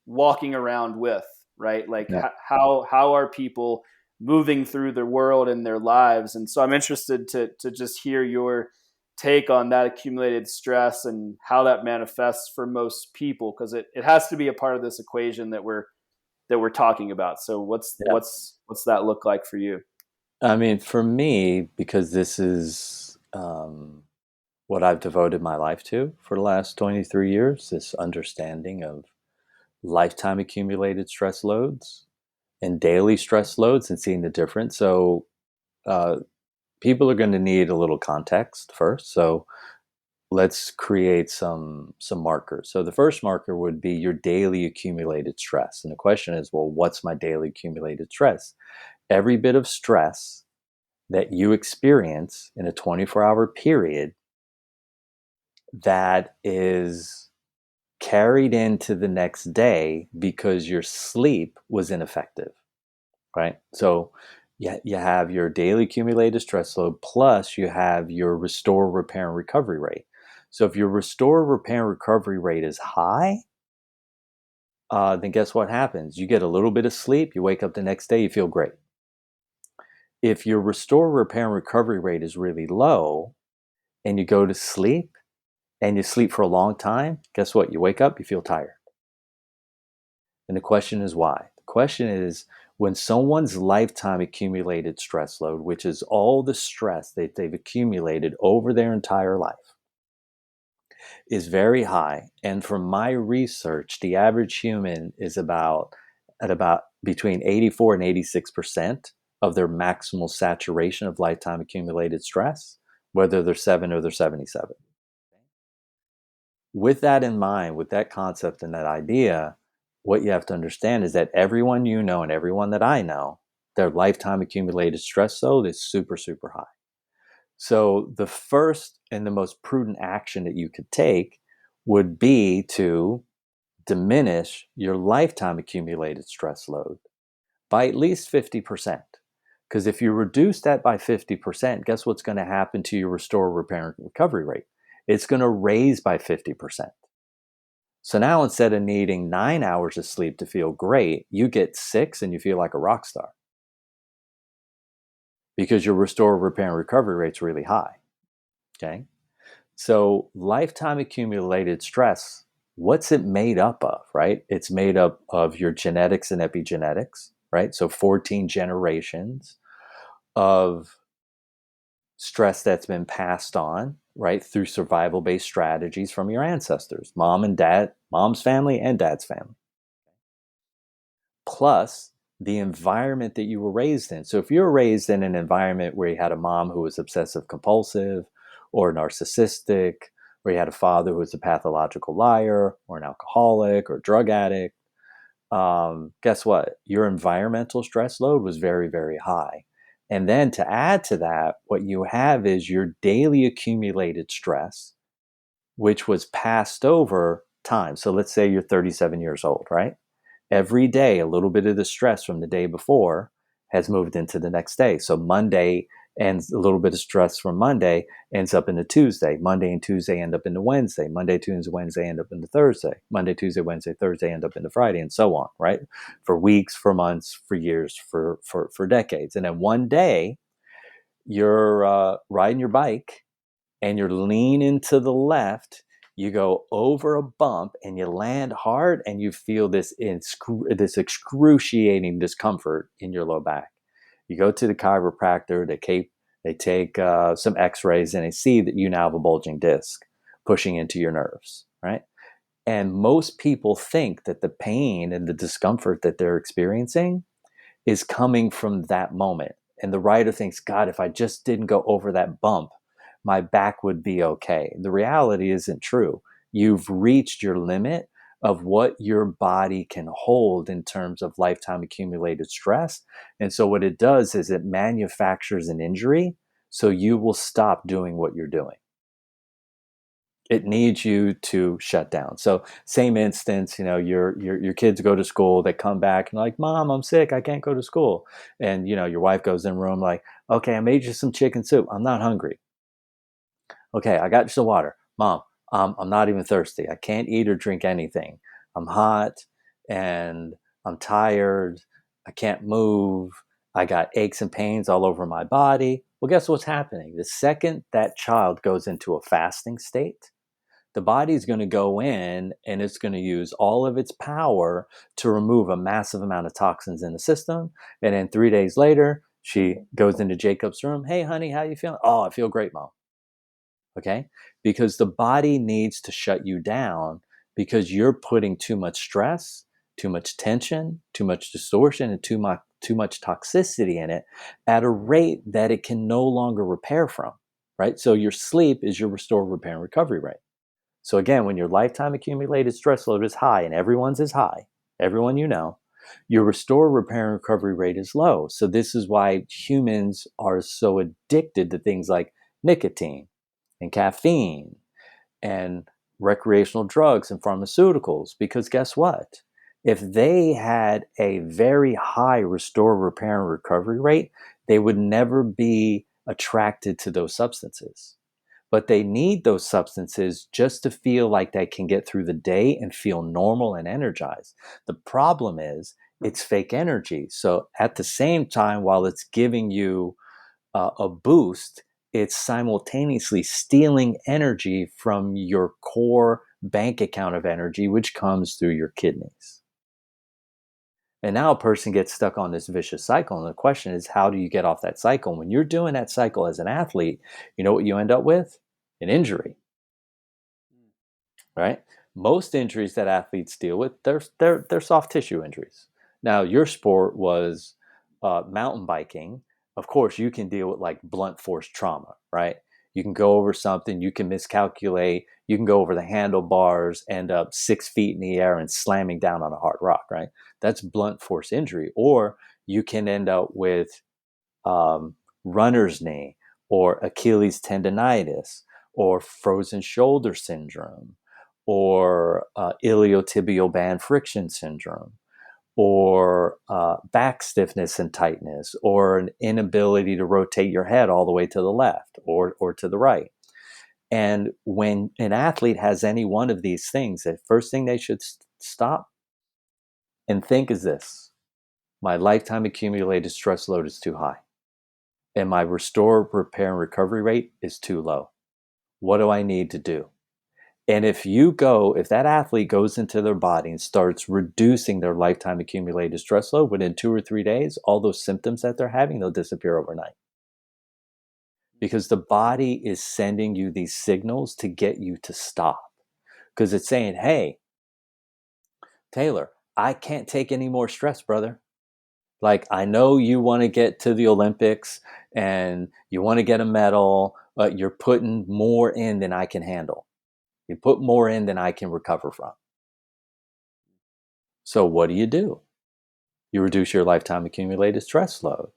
walking around with, right? Like how are people moving through the world and their lives. And so I'm interested to just hear your take on that accumulated stress and how that manifests for most people, because it has to be a part of this equation that we're talking about. So Yeah. what's that look like for you? I mean, for me, because this is what I've devoted my life to for the last 23 years, this understanding of lifetime accumulated stress loads and daily stress loads and seeing the difference. So, uh, people are going to need a little context first. So, let's create some markers. So, the first marker would be your daily accumulated stress. And the question is, well, what's my daily accumulated stress? Every bit of stress that you experience in a 24-hour period that is carried into the next day because your sleep was ineffective, right? So you have your daily accumulated stress load, plus you have your restore, repair, and recovery rate. So if your restore, repair, and recovery rate is high, then guess what happens? You get a little bit of sleep, you wake up the next day, you feel great. If your restore, repair, and recovery rate is really low and you go to sleep and you sleep for a long time, guess what? You wake up, you feel tired. And the question is why? The question is, when someone's lifetime accumulated stress load, which is all the stress that they've accumulated over their entire life, is very high. And from my research, the average human is at about between 84 and 86% of their maximal saturation of lifetime accumulated stress, whether they're 7 or they're 77. With that in mind, with that concept and that idea, what you have to understand is that everyone you know and everyone that I know, their lifetime accumulated stress load is super, super high. So the first and the most prudent action that you could take would be to diminish your lifetime accumulated stress load by at least 50%. Because if you reduce that by 50%, guess what's going to happen to your restore, repair, and recovery rate? It's going to raise by 50%. So now instead of needing 9 hours of sleep to feel great, you get 6 and you feel like a rock star because your restore, repair, and recovery rate's really high. Okay. So lifetime accumulated stress, what's it made up of, right? It's made up of your genetics and epigenetics, right? So 14 generations of stress that's been passed on, right, through survival based strategies from your ancestors, mom and dad, mom's family and dad's family, plus the environment that you were raised in. So if you were raised in an environment where you had a mom who was obsessive compulsive or narcissistic, or you had a father who was a pathological liar or an alcoholic or drug addict, guess what? Your environmental stress load was very, very high. And then to add to that, what you have is your daily accumulated stress, which was passed over time. So let's say you're 37 years old, right? Every day, a little bit of the stress from the day before has moved into the next day. So Monday ends a little bit of stress from Monday ends up into Tuesday. Monday and Tuesday end up into Wednesday. Monday, Tuesday, Wednesday end up into Thursday. Monday, Tuesday, Wednesday, Thursday end up into Friday, and so on, right? For weeks, for months, for years, for decades. And then one day, you're riding your bike and you're leaning to the left, you go over a bump and you land hard and you feel this excruciating discomfort in your low back. You go to the chiropractor, they take some x-rays and they see that you now have a bulging disc pushing into your nerves, right? And most people think that the pain and the discomfort that they're experiencing is coming from that moment. And the writer thinks, God, if I just didn't go over that bump, my back would be okay. The reality isn't true. You've reached your limit of what your body can hold in terms of lifetime accumulated stress. And so what it does is it manufactures an injury so you will stop doing what you're doing. It needs you to shut down. So same instance, your kids go to school, they come back and like, Mom, I'm sick, I can't go to school. And your wife goes in the room like, okay, I made you some chicken soup, I'm not hungry. Okay, I got you some water. Mom, I'm not even thirsty, I can't eat or drink anything. I'm hot and I'm tired, I can't move. I got aches and pains all over my body. Well, guess what's happening? The second that child goes into a fasting state, the body's going to go in and it's going to use all of its power to remove a massive amount of toxins in the system. And then 3 days later, she goes into Jacob's room. Hey, honey, how you feeling? Oh, I feel great, Mom. Okay? Because the body needs to shut you down because you're putting too much stress, too much tension, too much distortion, and too much toxicity in it at a rate that it can no longer repair from, right? So your sleep is your restore, repair, and recovery rate. So again, when your lifetime accumulated stress load is high, and everyone's is high, everyone you know, your restore, repair, and recovery rate is low. So this is why humans are so addicted to things like nicotine and caffeine and recreational drugs and pharmaceuticals. Because guess what? If they had a very high restore, repair, and recovery rate, they would never be attracted to those substances. But they need those substances just to feel like they can get through the day and feel normal and energized. The problem is it's fake energy. So at the same time, while it's giving you a boost, it's simultaneously stealing energy from your core bank account of energy, which comes through your kidneys. And now a person gets stuck on this vicious cycle. And the question is, how do you get off that cycle? When you're doing that cycle as an athlete, you know what you end up with? An injury, right? Most injuries that athletes deal with, they're soft tissue injuries. Now, your sport was mountain biking. Of course, you can deal with like blunt force trauma, right? You can go over something, you can miscalculate, you can go over the handlebars, end up 6 feet in the air and slamming down on a hard rock, right? That's blunt force injury. Or you can end up with runner's knee or Achilles tendonitis or frozen shoulder syndrome or iliotibial band friction syndrome or back stiffness and tightness or an inability to rotate your head all the way to the left or to the right. And when an athlete has any one of these things, the first thing they should stop and think is this: my lifetime accumulated stress load is too high and my restore, repair, and recovery rate is too low. What do I need to do? And if that athlete goes into their body and starts reducing their lifetime accumulated stress load within 2 or 3 days, all those symptoms that they're having, they'll disappear overnight. Because the body is sending you these signals to get you to stop. Because it's saying, hey, Taylor, I can't take any more stress, brother. Like, I know you want to get to the Olympics and you want to get a medal, but you're putting more in than I can handle. You put more in than I can recover from. So what do? You reduce your lifetime accumulated stress load.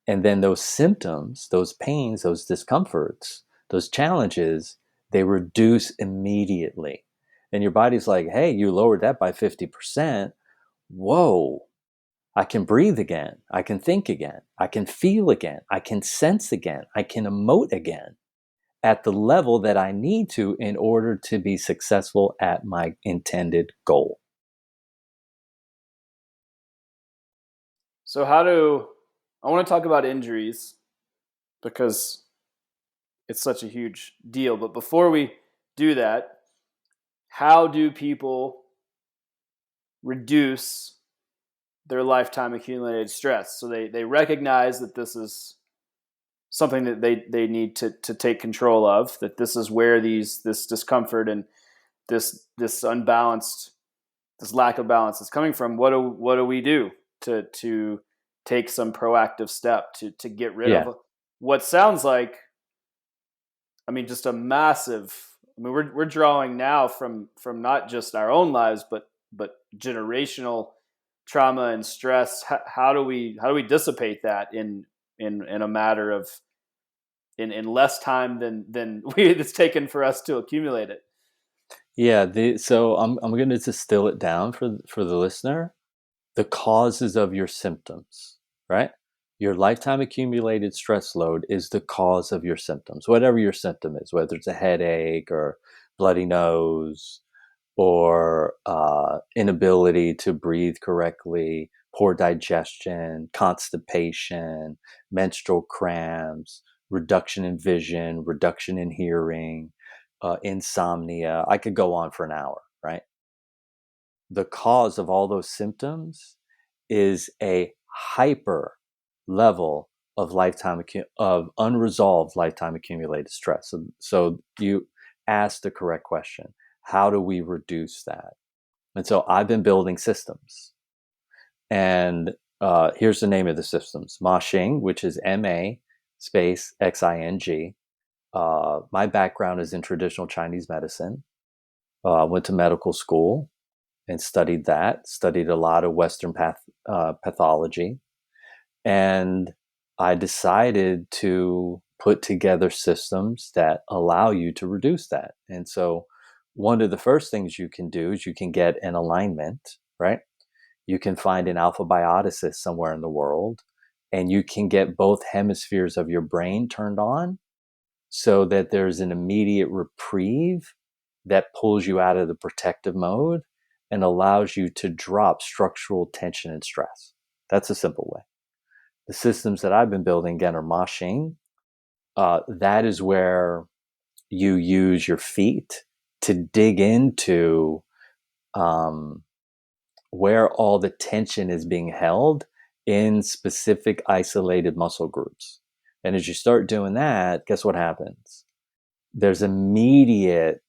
And then those symptoms, those pains, those discomforts, those challenges, they reduce immediately. And your body's like, hey, you lowered that by 50%. Whoa, I can breathe again. I can think again. I can feel again. I can sense again. I can emote again at the level that I need to in order to be successful at my intended goal. So I want to talk about injuries because it's such a huge deal. But before we do that, how do people reduce their lifetime accumulated stress? So they recognize that this is something that they need to take control of, that this is where this discomfort and this unbalanced, this lack of balance is coming from. What do we do to take some proactive step to get rid of what sounds like, I mean, just a massive, I mean, we're drawing now from not just our own lives, but generational trauma and stress. How do we dissipate that in a matter of in less time than it's taken for us to accumulate it? Yeah, so I'm going to distill it down for the listener. The causes of your symptoms, right? Your lifetime accumulated stress load is the cause of your symptoms, whatever your symptom is, whether it's a headache or bloody nose or inability to breathe correctly, poor digestion, constipation, menstrual cramps, reduction in vision, reduction in hearing, insomnia. I could go on for an hour, right? The cause of all those symptoms is a hyper level of unresolved lifetime accumulated stress. So you asked the correct question. How do we reduce that? And so I've been building systems. And here's the name of the systems. Ma Xing, which is MA space XING. My background is in traditional Chinese medicine. Went to medical school and studied a lot of Western pathology. And I decided to put together systems that allow you to reduce that. And so one of the first things you can do is you can get an alignment, right? You can find an alpha bioticist somewhere in the world, and you can get both hemispheres of your brain turned on so that there's an immediate reprieve that pulls you out of the protective mode and allows you to drop structural tension and stress. That's a simple way. The systems that I've been building, again, are Ma Xing. That is where you use your feet to dig into where all the tension is being held in specific isolated muscle groups. And as you start doing that, guess what happens? There's immediate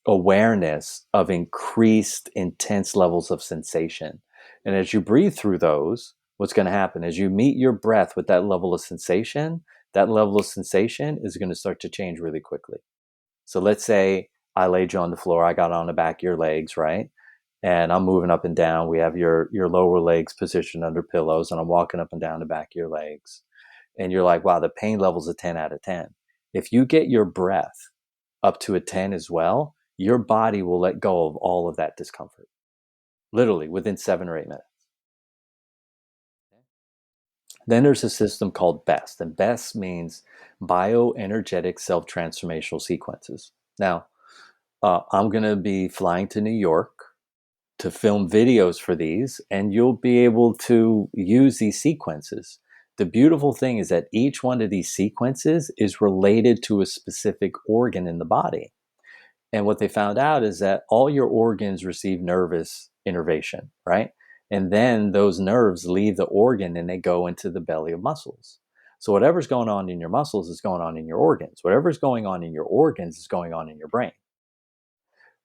awareness of increased intense levels of sensation. And as you breathe through those, what's going to happen is you meet your breath with that level of sensation. That level of sensation is going to start to change really quickly. So let's say I laid you on the floor, I got on the back of your legs, right? And I'm moving up and down. We have your lower legs positioned under pillows, and I'm walking up and down the back of your legs. And you're like, wow, the pain level's a 10 out of 10. If you get your breath up to a 10 as well, your body will let go of all of that discomfort, literally within 7 or 8 minutes. Then there's a system called BEST, and BEST means bioenergetic self-transformational sequences. Now, I'm going to be flying to New York to film videos for these, and you'll be able to use these sequences. The beautiful thing is that each one of these sequences is related to a specific organ in the body. And what they found out is that all your organs receive nervous innervation, right? And then those nerves leave the organ and they go into the belly of muscles. So whatever's going on in your muscles is going on in your organs. Whatever's going on in your organs is going on in your brain.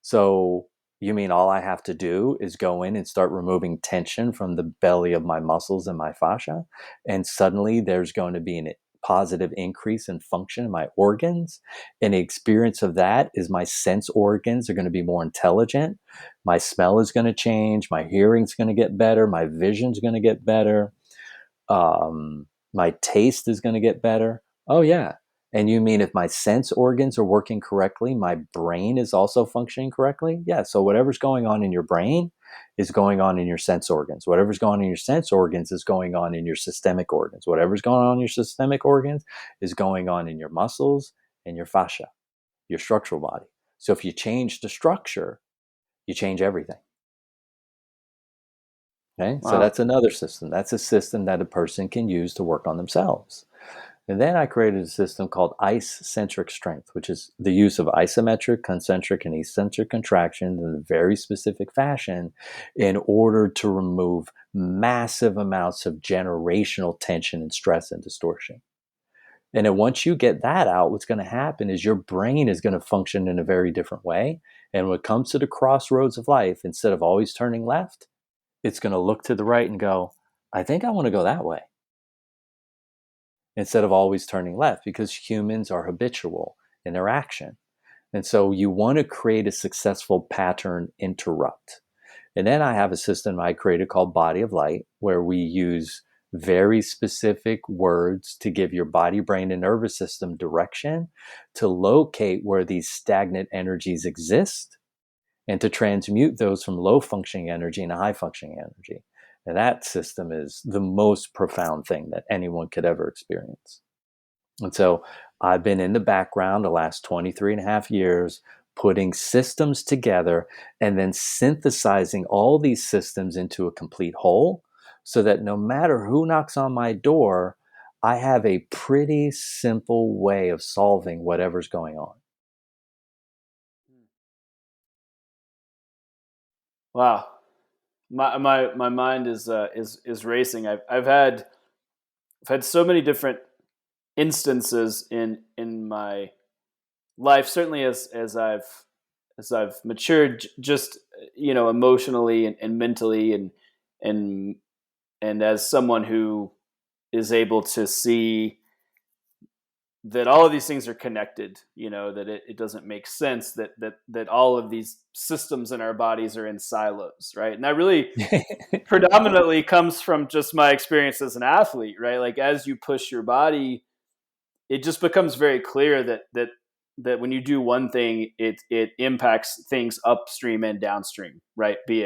So you mean all I have to do is go in and start removing tension from the belly of my muscles and my fascia, and suddenly there's going to be a positive increase in function in my organs. And the experience of that is my sense organs are going to be more intelligent. My smell is going to change. My hearing's going to get better. My vision's going to get better. My taste is going to get better. Oh, yeah. And you mean if my sense organs are working correctly, my brain is also functioning correctly? Yeah. So whatever's going on in your brain is going on in your sense organs. Whatever's going on in your sense organs is going on in your systemic organs. Whatever's going on in your systemic organs is going on in your muscles and your fascia, your structural body. So if you change the structure, you change everything. Okay. Wow. So that's another system. That's a system that a person can use to work on themselves. And then I created a system called ice-centric strength, which is the use of isometric, concentric, and eccentric contractions in a very specific fashion in order to remove massive amounts of generational tension and stress and distortion. And then once you get that out, what's going to happen is your brain is going to function in a very different way. And when it comes to the crossroads of life, instead of always turning left, it's going to look to the right and go, I think I want to go that way, instead of always turning left, because humans are habitual in their action. And so you want to create a successful pattern interrupt. And then I have a system I created called Body of Light, where we use very specific words to give your body, brain, and nervous system direction to locate where these stagnant energies exist and to transmute those from low functioning energy into high functioning energy. And that system is the most profound thing that anyone could ever experience. And so I've been in the background the last 23 and a half years putting systems together and then synthesizing all these systems into a complete whole, so that no matter who knocks on my door, I have a pretty simple way of solving whatever's going on. Wow. My mind is racing. I've had so many different instances in my life, certainly as I've matured, just emotionally and mentally, and and as someone who is able to see that all of these things are connected, that it doesn't make sense that all of these systems in our bodies are in silos, right? And that really predominantly comes from just my experience as an athlete, right? Like, as you push your body, it just becomes very clear that when you do one thing, it impacts things upstream and downstream, right? Be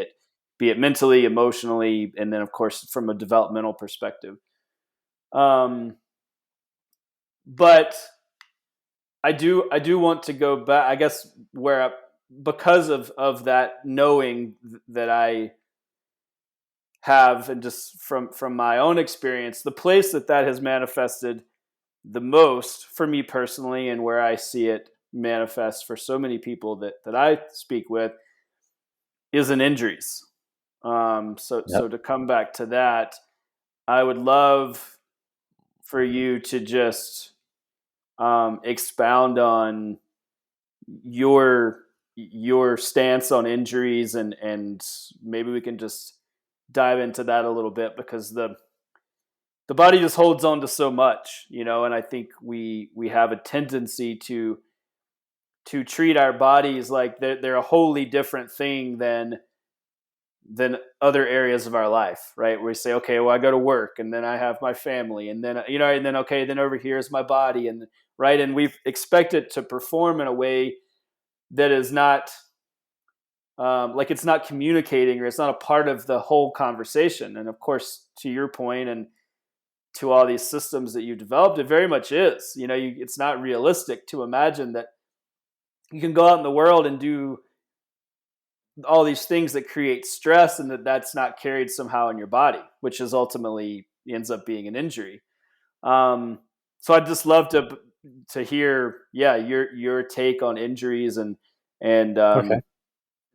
it mentally, emotionally, and then of course from a developmental perspective. Um, but I do want to go back, I guess, because of that knowing that I have, and just from my own experience, the place that has manifested the most for me personally, and where I see it manifest for so many people that I speak with, is in injuries. So Yep. to come back to that, I would love for you to just expound on your your stance on injuries, and maybe we can just dive into that a little bit, because the body just holds on to so much, and I think we have a tendency to treat our bodies like they're a wholly different thing than other areas of our life, right? Where we say, okay, well, I go to work, and then I have my family, and then and then okay, then over here is my body, and right, and we expect it to perform in a way that is not like it's not communicating, or it's not a part of the whole conversation. And of course, to your point, and to all these systems that you developed, it very much is. It's not realistic to imagine that you can go out in the world and do all these things that create stress, and that's not carried somehow in your body, which is ultimately ends up being an injury. Um, so I'd just love to hear, yeah, your take on injuries, and Okay.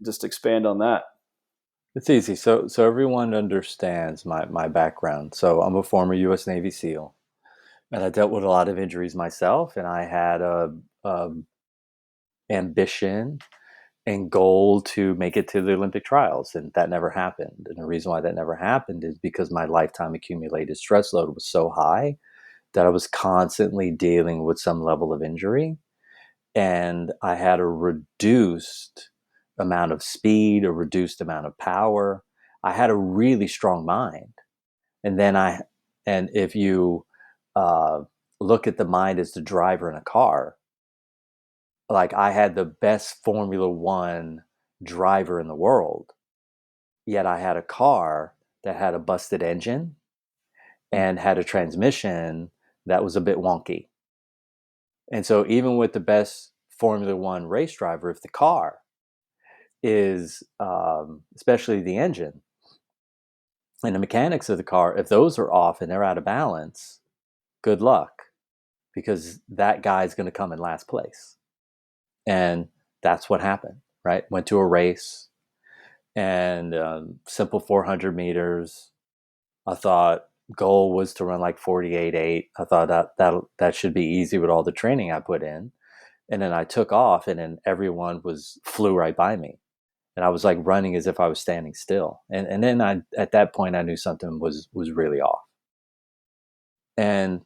just expand on that. It's easy. So everyone understands my background. So I'm a former U.S. Navy SEAL, and I dealt with a lot of injuries myself, and I had a ambition and goal to make it to the Olympic trials, and that never happened. And the reason why that never happened is because my lifetime accumulated stress load was so high that I was constantly dealing with some level of injury, and I had a reduced amount of speed, a reduced amount of power. I had a really strong mind. And then and if you uh, look at the mind as the driver in a car, like, I had the best Formula One driver in the world, yet I had a car that had a busted engine and had a transmission that was a bit wonky. And so, even with the best Formula One race driver, if the car is, especially the engine and the mechanics of the car, if those are off and they're out of balance, good luck, because that guy's going to come in last place. And that's what happened, right? Went to a race, and simple 400 meters. I thought goal was to run like 48.8. I thought that should be easy with all the training I put in. And then I took off, and then everyone flew right by me. And I was like running as if I was standing still. And then at that point I knew something was really off. And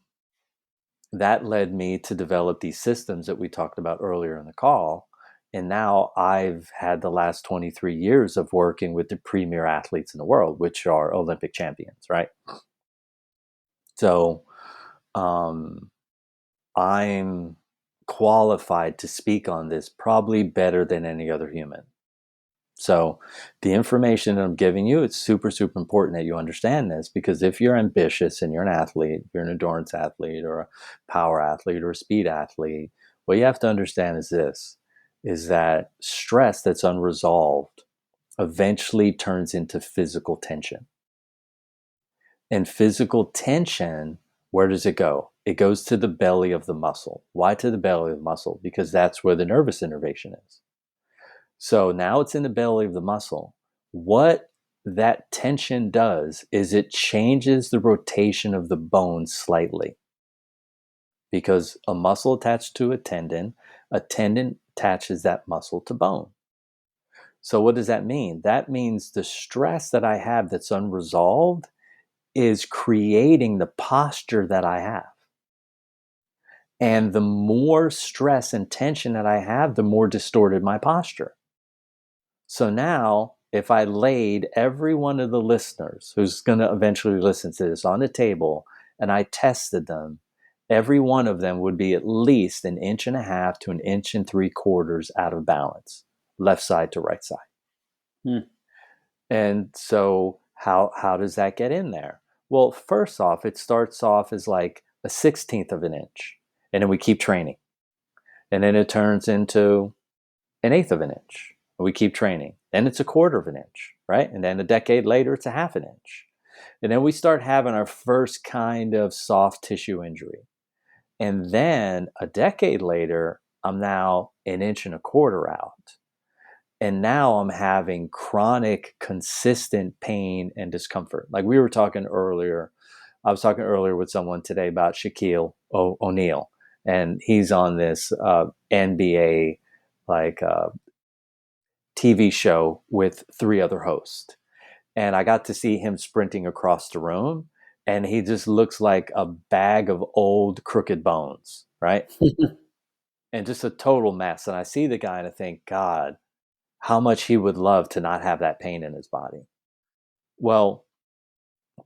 that led me to develop these systems that we talked about earlier in the call. And now I've had the last 23 years of working with the premier athletes in the world, which are Olympic champions, right? So um, I'm qualified to speak on this probably better than any other human. So the information that I'm giving you, it's super, super important that you understand this, because if you're ambitious and you're an athlete, if you're an endurance athlete or a power athlete or a speed athlete, what you have to understand is this, is that stress that's unresolved eventually turns into physical tension. And physical tension, where does it go? It goes to the belly of the muscle. Why to the belly of the muscle? Because that's where the nervous innervation is. So now it's in the belly of the muscle. What that tension does is it changes the rotation of the bone slightly, because a muscle attached to a tendon attaches that muscle to bone. So what does that mean? That means the stress that I have that's unresolved is creating the posture that I have. And the more stress and tension that I have, the more distorted my posture. So now, if I laid every one of the listeners who's going to eventually listen to this on the table and I tested them, every one of them would be at least 1.5 to 1.75 inches out of balance, left side to right side. Hmm. And so how does that get in there? Well, first off, it starts off as like 1/16 of an inch, and then we keep training. And then it turns into 1/8 of an inch. And we keep training. Then it's 1/4 of an inch, right? And then a decade later, it's 1/2 an inch. And then we start having our first kind of soft tissue injury. And then a decade later, I'm now 1.25 inches out. And now I'm having chronic, consistent pain and discomfort. Like we were talking earlier, I was talking earlier with someone today about Shaquille O'Neal, and he's on this NBA like TV show with 3 other hosts. And I got to see him sprinting across the room, and he just looks like a bag of old crooked bones, right? And just a total mess. And I see the guy and I think, God, how much he would love to not have that pain in his body. Well,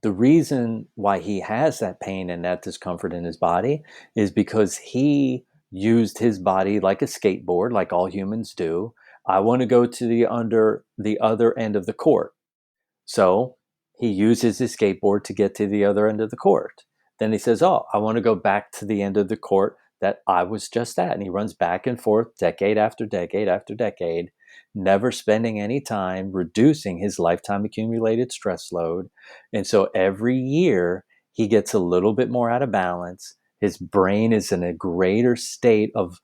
the reason why he has that pain and that discomfort in his body is because he used his body like a skateboard, like all humans do. I want to go to the other end of the court. So he uses his skateboard to get to the other end of the court. Then he says, oh, I want to go back to the end of the court that I was just at. And he runs back and forth decade after decade after decade, never spending any time reducing his lifetime accumulated stress load. And so every year he gets a little bit more out of balance. His brain is in a greater state of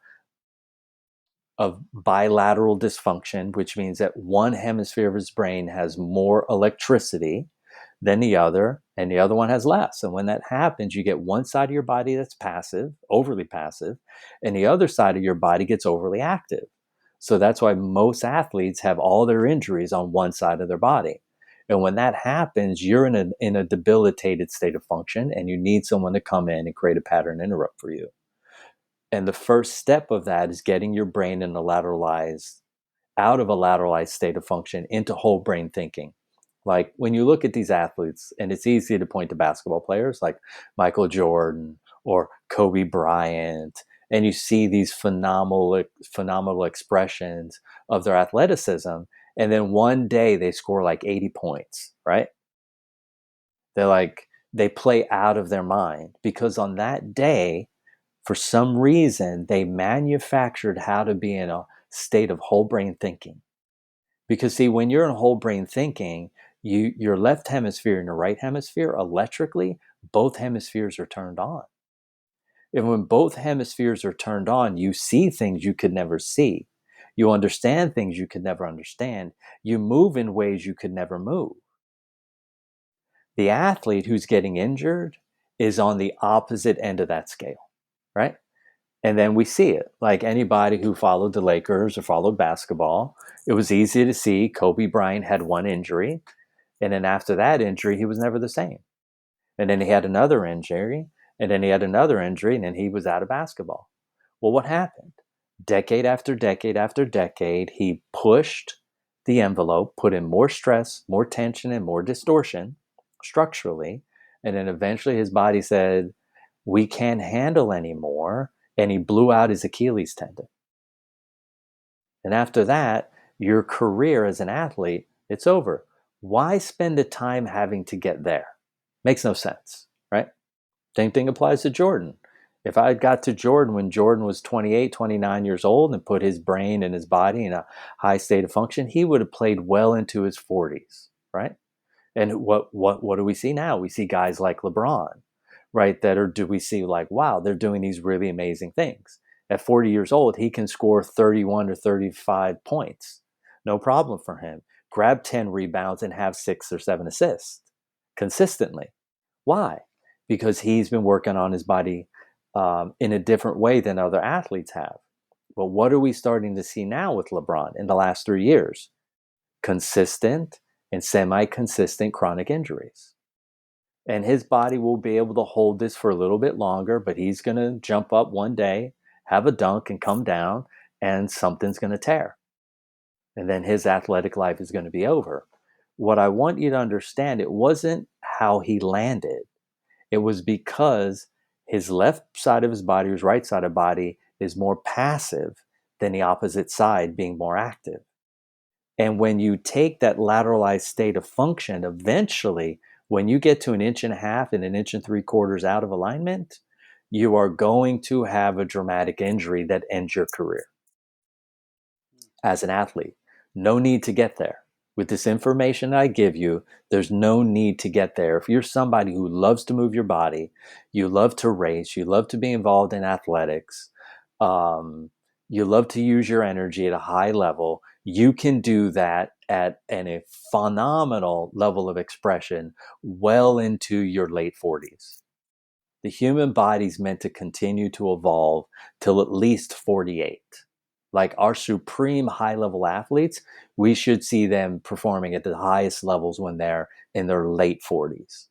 bilateral dysfunction, which means that one hemisphere of his brain has more electricity than the other, and the other one has less. And when that happens, you get one side of your body that's passive, overly passive, and the other side of your body gets overly active. So that's why most athletes have all their injuries on one side of their body. And when that happens, you're in a debilitated state of function, and you need someone to come in and create a pattern interrupt for you. And the first step of that is getting your brain in a lateralized, out of a lateralized state of function into whole brain thinking. Like when you look at these athletes, and it's easy to point to basketball players like Michael Jordan or Kobe Bryant, and you see these phenomenal expressions of their athleticism, and then one day they score like 80 points, right? They play out of their mind because on that day, for some reason, they manufactured how to be in a state of whole brain thinking. Because see, when you're in whole brain thinking, your left hemisphere and your right hemisphere, electrically, both hemispheres are turned on. And when both hemispheres are turned on, you see things you could never see. You understand things you could never understand. You move in ways you could never move. The athlete who's getting injured is on the opposite end of that scale, right? And then we see it. Like anybody who followed the Lakers or followed basketball, it was easy to see Kobe Bryant had one injury. And then after that injury, he was never the same. And then he had another injury. And then he had another injury. And then he was out of basketball. Well, what happened? Decade after decade after decade, he pushed the envelope, put in more stress, more tension, and more distortion structurally. And then eventually his body said, we can't handle anymore. And he blew out his Achilles tendon. And after that, your career as an athlete, it's over. Why spend the time having to get there? Makes no sense, right? Same thing applies to Jordan. If I had got to Jordan when Jordan was 28, 29 years old and put his brain and his body in a high state of function, he would have played well into his 40s, right? And what do we see now? We see guys like LeBron, right? Do we see like, wow, they're doing these really amazing things. At 40 years old, he can score 31 or 35 points. No problem for him. Grab 10 rebounds and have 6 or 7 assists consistently. Why? Because he's been working on his body in a different way than other athletes have. But what are we starting to see now with LeBron in the last 3 years? Consistent and semi-consistent chronic injuries. And his body will be able to hold this for a little bit longer, but he's going to jump up one day, have a dunk, and come down, and something's going to tear. And then his athletic life is going to be over. What I want you to understand, it wasn't how he landed. It was because his left side of his body, his right side of body, is more passive than the opposite side being more active. And when you take that lateralized state of function, eventually, when you get to 1.5 inches and 1.75 inches out of alignment, you are going to have a dramatic injury that ends your career as an athlete. No need to get there. With this information I give you, there's no need to get there. If you're somebody who loves to move your body, you love to race, you love to be involved in athletics, you love to use your energy at a high level, you can do that at a phenomenal level of expression well into your late 40s. The human body's meant to continue to evolve till at least 48. Like our supreme high level athletes, we should see them performing at the highest levels when they're in their late 40s.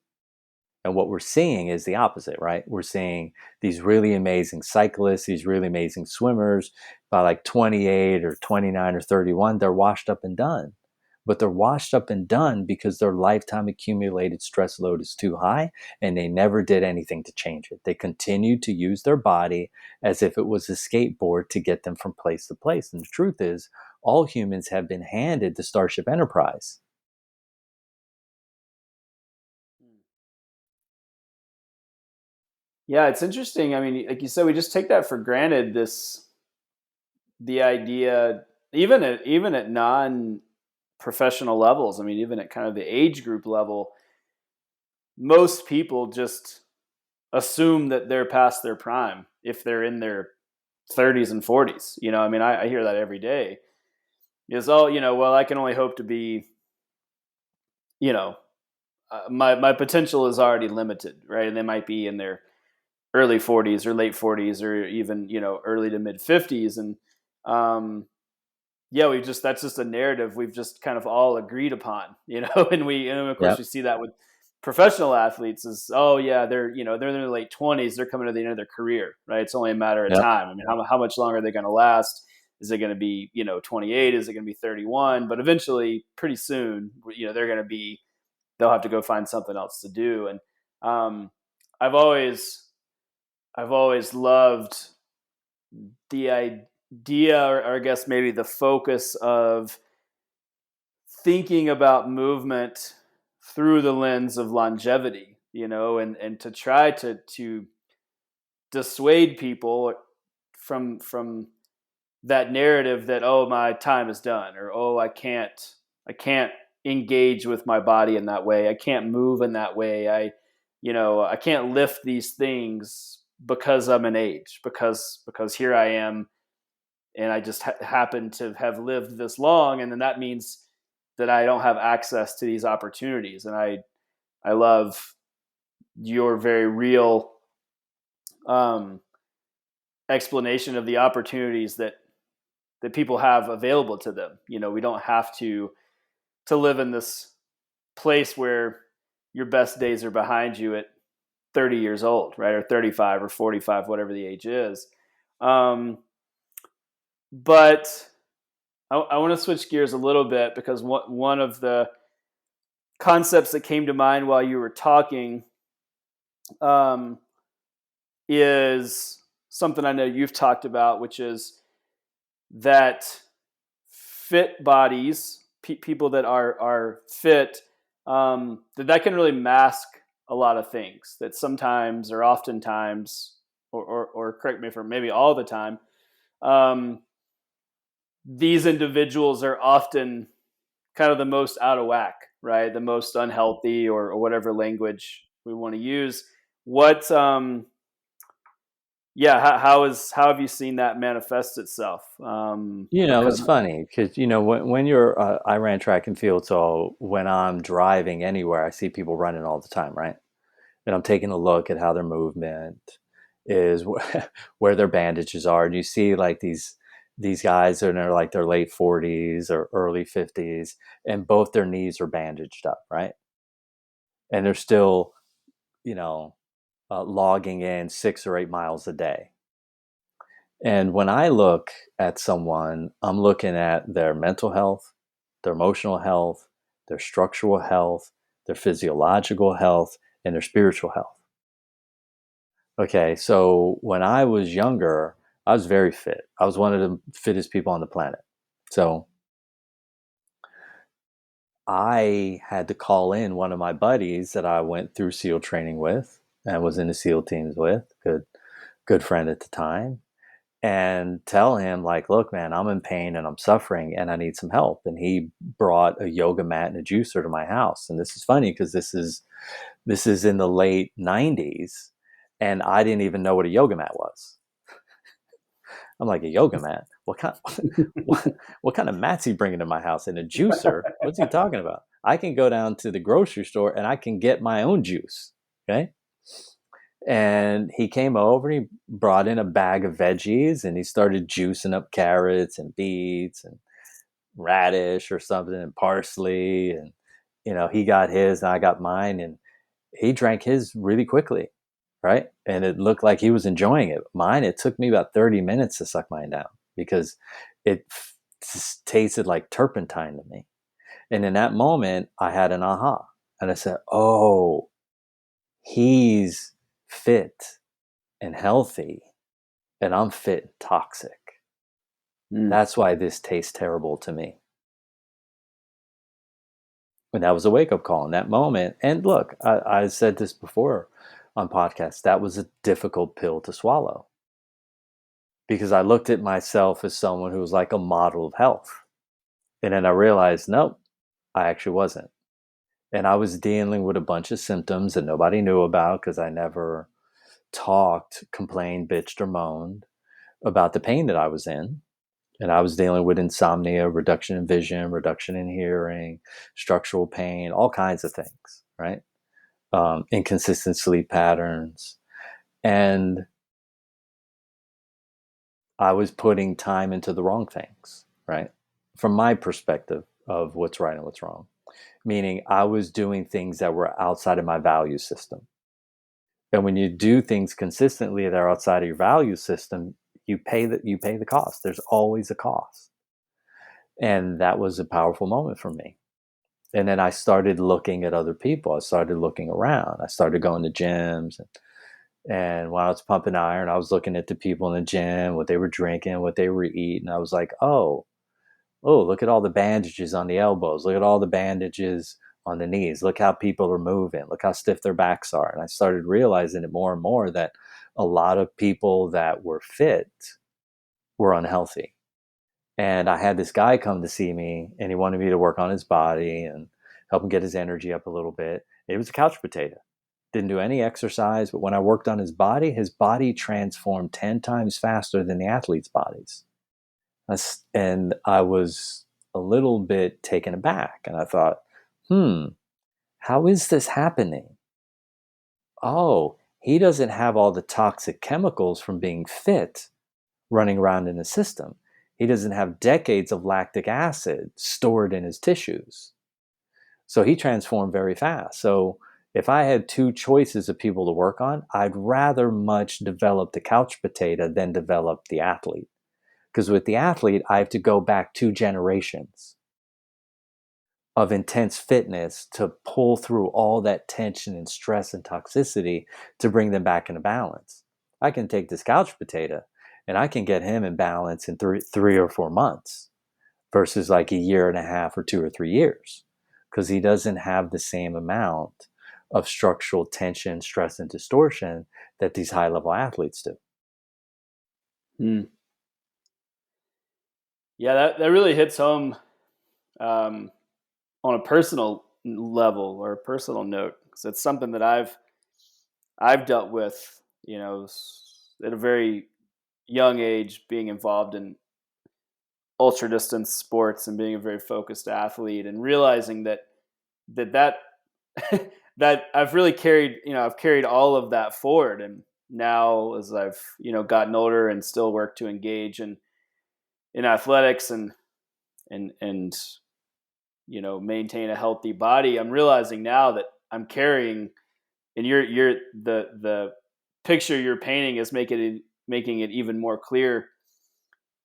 And what we're seeing is the opposite, right? We're seeing these really amazing cyclists, these really amazing swimmers by like 28 or 29 or 31, they're washed up and done. But they're washed up and done because their lifetime accumulated stress load is too high and they never did anything to change it. They continued to use their body as if it was a skateboard to get them from place to place. And the truth is, all humans have been handed the Starship Enterprise. Yeah, it's interesting. I mean, like you said, we just take that for granted. The idea, even at non-professional levels. I mean, even at kind of the age group level, most people just assume that they're past their prime if they're in their 30s and 40s. I mean, I hear that every day. Is well, I can only hope to be, you know, my potential is already limited, right? And they might be in their early 40s or late 40s or even early to mid 50s, and yeah, that's just a narrative we've just kind of all agreed upon, and of course Yep. we see that with professional athletes is, oh yeah, they're in their late 20s, they're coming to the end of their career, right? It's only a matter of Yep. time. I mean, how much longer are they going to last? Is it going to be 28? Is it going to be 31? But eventually, pretty soon, they'll have to go find something else to do. And um, I've always loved the idea, or I guess maybe the focus of thinking about movement through the lens of longevity, and to try to dissuade people from that narrative that, oh, my time is done, or oh, I can't engage with my body in that way, I can't move in that way, I can't lift these things because I'm an age, because here I am, and I just happen to have lived this long, and then that means that I don't have access to these opportunities. And I love your very real um, explanation of the opportunities that people have available to them. We don't have to live in this place where your best days are behind you at 30 years old, right? Or 35 or 45, whatever the age is. But I want to switch gears a little bit, because one of the concepts that came to mind while you were talking um, is something I know you've talked about, which is that fit bodies, people that are fit, that can really mask a lot of things that sometimes or oftentimes or correct me if I'm maybe all the time, um, these individuals are often kind of the most out of whack, right? The most unhealthy, or whatever language we want to use. What, yeah, how have you seen that manifest itself? It's Because funny because, when you're, I ran track and field. So when I'm driving anywhere, I see people running all the time, right? And I'm taking a look at how their movement is, where their bandages are. And you see like these guys are in their late 40s or early 50s, and both their knees are bandaged up, right? And they're still, you know, logging in 6 or 8 miles a day. And when I look at someone, I'm looking at their mental health, their emotional health, their structural health, their physiological health, and their spiritual health. Okay, so when I was younger, I was very fit. I was one of the fittest people on the planet. So I had to call in one of my buddies that I went through SEAL training with and was in the SEAL teams with, good friend at the time, and tell him like, look, man, I'm in pain and I'm suffering and I need some help. And he brought a yoga mat and a juicer to my house. And this is funny because this is in the late 90s, and I didn't even know what a yoga mat was. I'm like, a yoga mat? What kind of mat's he bringing to my house? And a juicer? What's he talking about? I can go down to the grocery store and I can get my own juice. Okay. And he came over and he brought in a bag of veggies and he started juicing up carrots and beets and radish or something and parsley. And, he got his and I got mine, and he drank his really quickly. Right. And it looked like he was enjoying it. Mine, it took me about 30 minutes to suck mine down because it just tasted like turpentine to me. And in that moment, I had an aha. And I said, oh, he's fit and healthy, and I'm fit and toxic. Mm. That's why this tastes terrible to me. And that was a wake up call in that moment. And look, I said this before on podcasts, that was a difficult pill to swallow because I looked at myself as someone who was like a model of health. And then I realized, nope, I actually wasn't. And I was dealing with a bunch of symptoms that nobody knew about because I never talked, complained, bitched, or moaned about the pain that I was in. And I was dealing with insomnia, reduction in vision, reduction in hearing, structural pain, all kinds of things, right? Inconsistent sleep patterns. And I was putting time into the wrong things, right? From my perspective of what's right and what's wrong, meaning I was doing things that were outside of my value system. And when you do things consistently that are outside of your value system, you pay the cost. There's always a cost. And that was a powerful moment for me. And then I started looking at other people. I started looking around. I started going to gyms. And while I was pumping iron, I was looking at the people in the gym, what they were drinking, what they were eating. I was like, oh, look at all the bandages on the elbows. Look at all the bandages on the knees. Look how people are moving. Look how stiff their backs are. And I started realizing it more and more that a lot of people that were fit were unhealthy. And I had this guy come to see me, and he wanted me to work on his body and help him get his energy up a little bit. He was a couch potato. Didn't do any exercise, but when I worked on his body transformed 10 times faster than the athletes' bodies. And I was a little bit taken aback. And I thought, how is this happening? Oh, he doesn't have all the toxic chemicals from being fit running around in his system. He doesn't have decades of lactic acid stored in his tissues. So he transformed very fast. So if I had two choices of people to work on, I'd rather much develop the couch potato than develop the athlete. Because with the athlete, I have to go back 2 generations of intense fitness to pull through all that tension and stress and toxicity to bring them back into balance. I can take this couch potato and I can get him in balance in 3 or 4 months versus like a year and a half or 2 or 3 years, because he doesn't have the same amount of structural tension, stress, and distortion that these high level athletes do. Hmm. Yeah, that really hits home um, on a personal level or a personal note, because it's something that I've dealt with, at a very young age, being involved in ultra distance sports and being a very focused athlete, and realizing that that I've really carried, I've carried all of that forward. And now, as I've, gotten older and still work to engage in athletics and maintain a healthy body, I'm realizing now that I'm carrying, and you're the picture you're painting is making it even more clear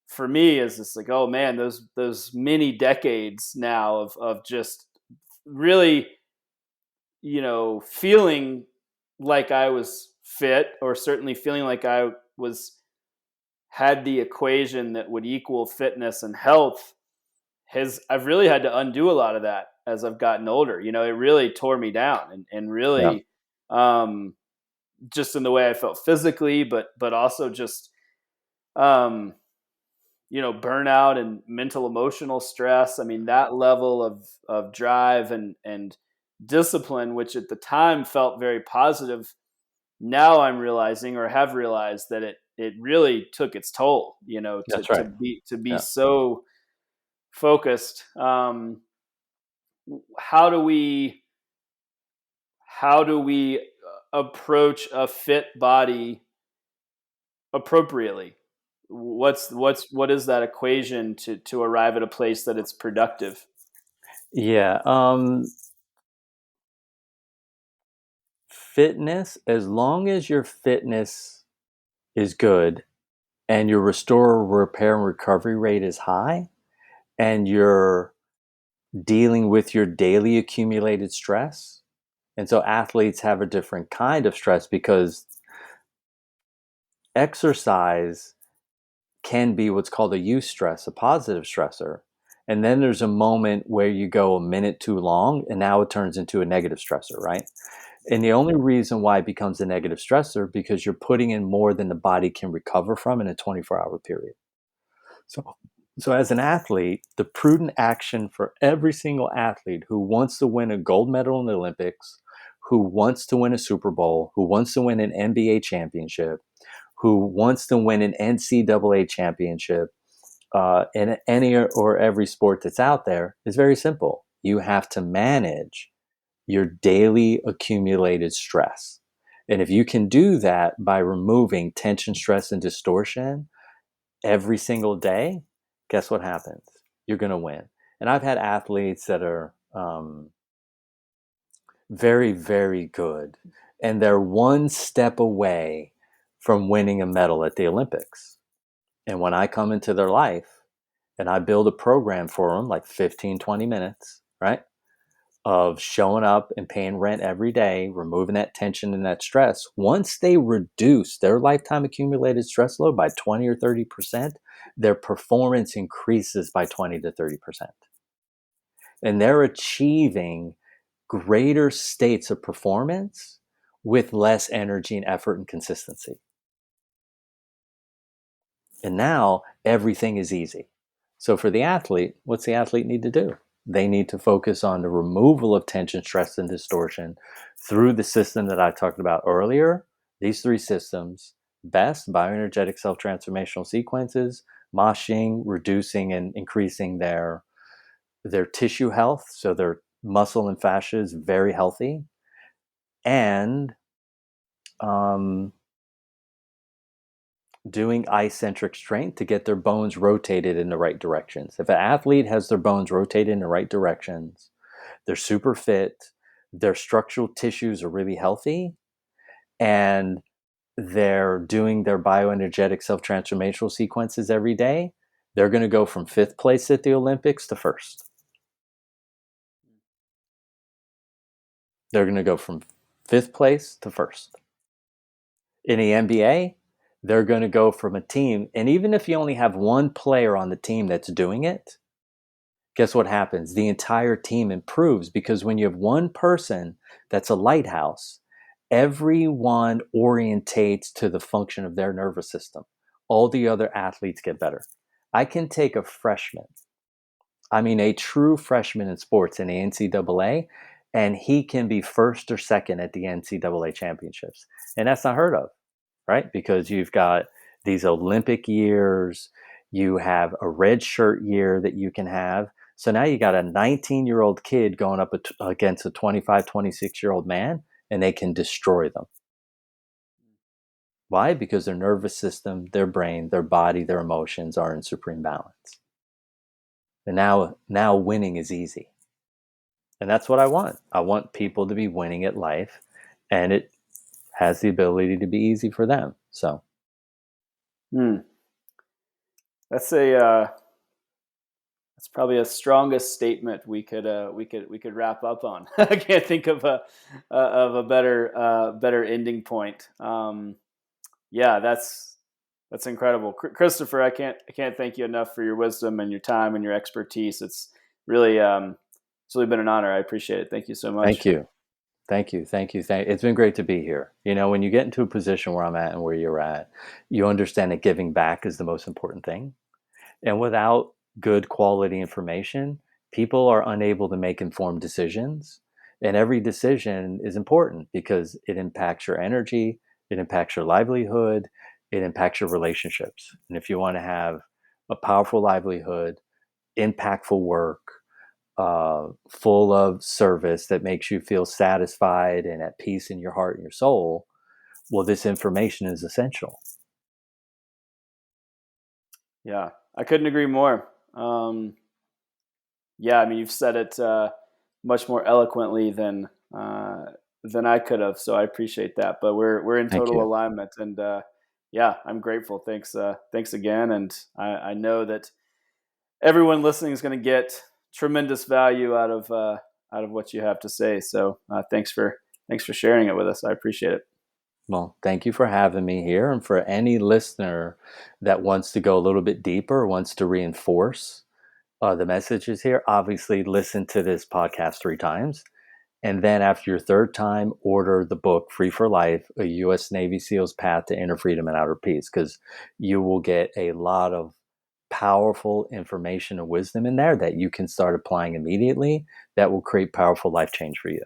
for me, is just like, oh man, those many decades now of just really, feeling like I was fit, or certainly feeling like I was had the equation that would equal fitness and health, has I've really had to undo a lot of that as I've gotten older. It really tore me down, and Yeah, really, um, just in the way I felt physically, but also just, um, burnout and mental emotional stress. I mean, that level of drive and discipline, which at the time felt very positive, now I'm realizing, or have realized, that it really took its toll. To that's right. to be Yeah. so focused. How do we approach a fit body appropriately? What is that equation to arrive at a place that it's productive? Yeah. Fitness, as long as your fitness is good and your restore, repair, and recovery rate is high, and you're dealing with your daily accumulated stress. And so athletes have a different kind of stress because exercise can be what's called a eustress, a positive stressor. And then there's a moment where you go a minute too long and now it turns into a negative stressor, right? And the only reason why it becomes a negative stressor because you're putting in more than the body can recover from in a 24-hour period. So so as an athlete, the prudent action for every single athlete who wants to win a gold medal in the Olympics, who wants to win a Super Bowl, who wants to win an NBA championship, who wants to win an NCAA championship, in any or every sport that's out there, is very simple. You have to manage your daily accumulated stress. And if you can do that by removing tension, stress, and distortion every single day, guess what happens? You're going to win. And I've had athletes that are very, very good, and they're one step away from winning a medal at the Olympics. And when I come into their life and I build a program for them, like 15, 20 minutes, right? Of showing up and paying rent every day, removing that tension and that stress, once they reduce their lifetime accumulated stress load by 20 or 30%, their performance increases by 20 to 30%. And they're achieving greater states of performance with less energy and effort and consistency. And now everything is easy. So for the athlete, what's the athlete need to do? They need to focus on the removal of tension, stress, and distortion through the system that I talked about earlier. These three systems: best bioenergetic self-transformational sequences, moshing, reducing and increasing their tissue health, so their muscle and fascia is very healthy, and um, doing eye-centric strength to get their bones rotated in the right directions. If an athlete has their bones rotated in the right directions, they're super fit, their structural tissues are really healthy, and they're doing their bioenergetic self-transformational sequences every day, they're going to go from fifth place at the Olympics to first. They're going to go from fifth place to first. In the NBA, they're going to go from a team, and even if you only have one player on the team that's doing it, guess what happens? The entire team improves because when you have one person that's a lighthouse, everyone orientates to the function of their nervous system. all the other athletes get better. I can take a freshman, I mean, a true freshman in sports in the NCAA, and he can be first or second at the NCAA championships. And that's not heard of, right? Because you've got these Olympic years, you have a red shirt year that you can have. So now you got a 19-year-old kid going up against a 25, 26-year-old man, and they can destroy them. Why? Because their nervous system, their brain, their body, their emotions are in supreme balance. And now winning is easy. And that's what I want. I want people to be winning at life, and it has the ability to be easy for them. So That's a that's probably a strongest statement we could wrap up on. I can't think of a better ending point. Yeah, that's incredible, Christopher. I can't thank you enough for your wisdom and your time and your expertise. It's really been an honor. I appreciate it. Thank you so much. thank you. Thank you. Thank you. It's been great to be here. You know, when you get into a position where I'm at and where you're at, you understand that giving back is the most important thing. And without good quality information, people are unable to make informed decisions. And every decision is important because it impacts your energy, it impacts your livelihood, it impacts your relationships. And if you want to have a powerful livelihood, impactful work, full of service that makes you feel satisfied and at peace in your heart and your soul, well, this information is essential. Yeah, I couldn't agree more. Yeah, I mean, you've said it much more eloquently than I could have. So I appreciate that. But we're in Thank total you. alignment, and yeah, I'm grateful. Thanks again, and I know that everyone listening is going to get tremendous value out of what you have to say. So thanks for sharing it with us. I appreciate it. Well, thank you for having me here. And for any listener that wants to go a little bit deeper, wants to reinforce the messages here, obviously listen to this podcast 3 times. And then after your third time, order the book Free for Life, a U.S. Navy SEAL's Path to Inner Freedom and Outer Peace, because you will get a lot of powerful information and wisdom in there that you can start applying immediately that will create powerful life change for you.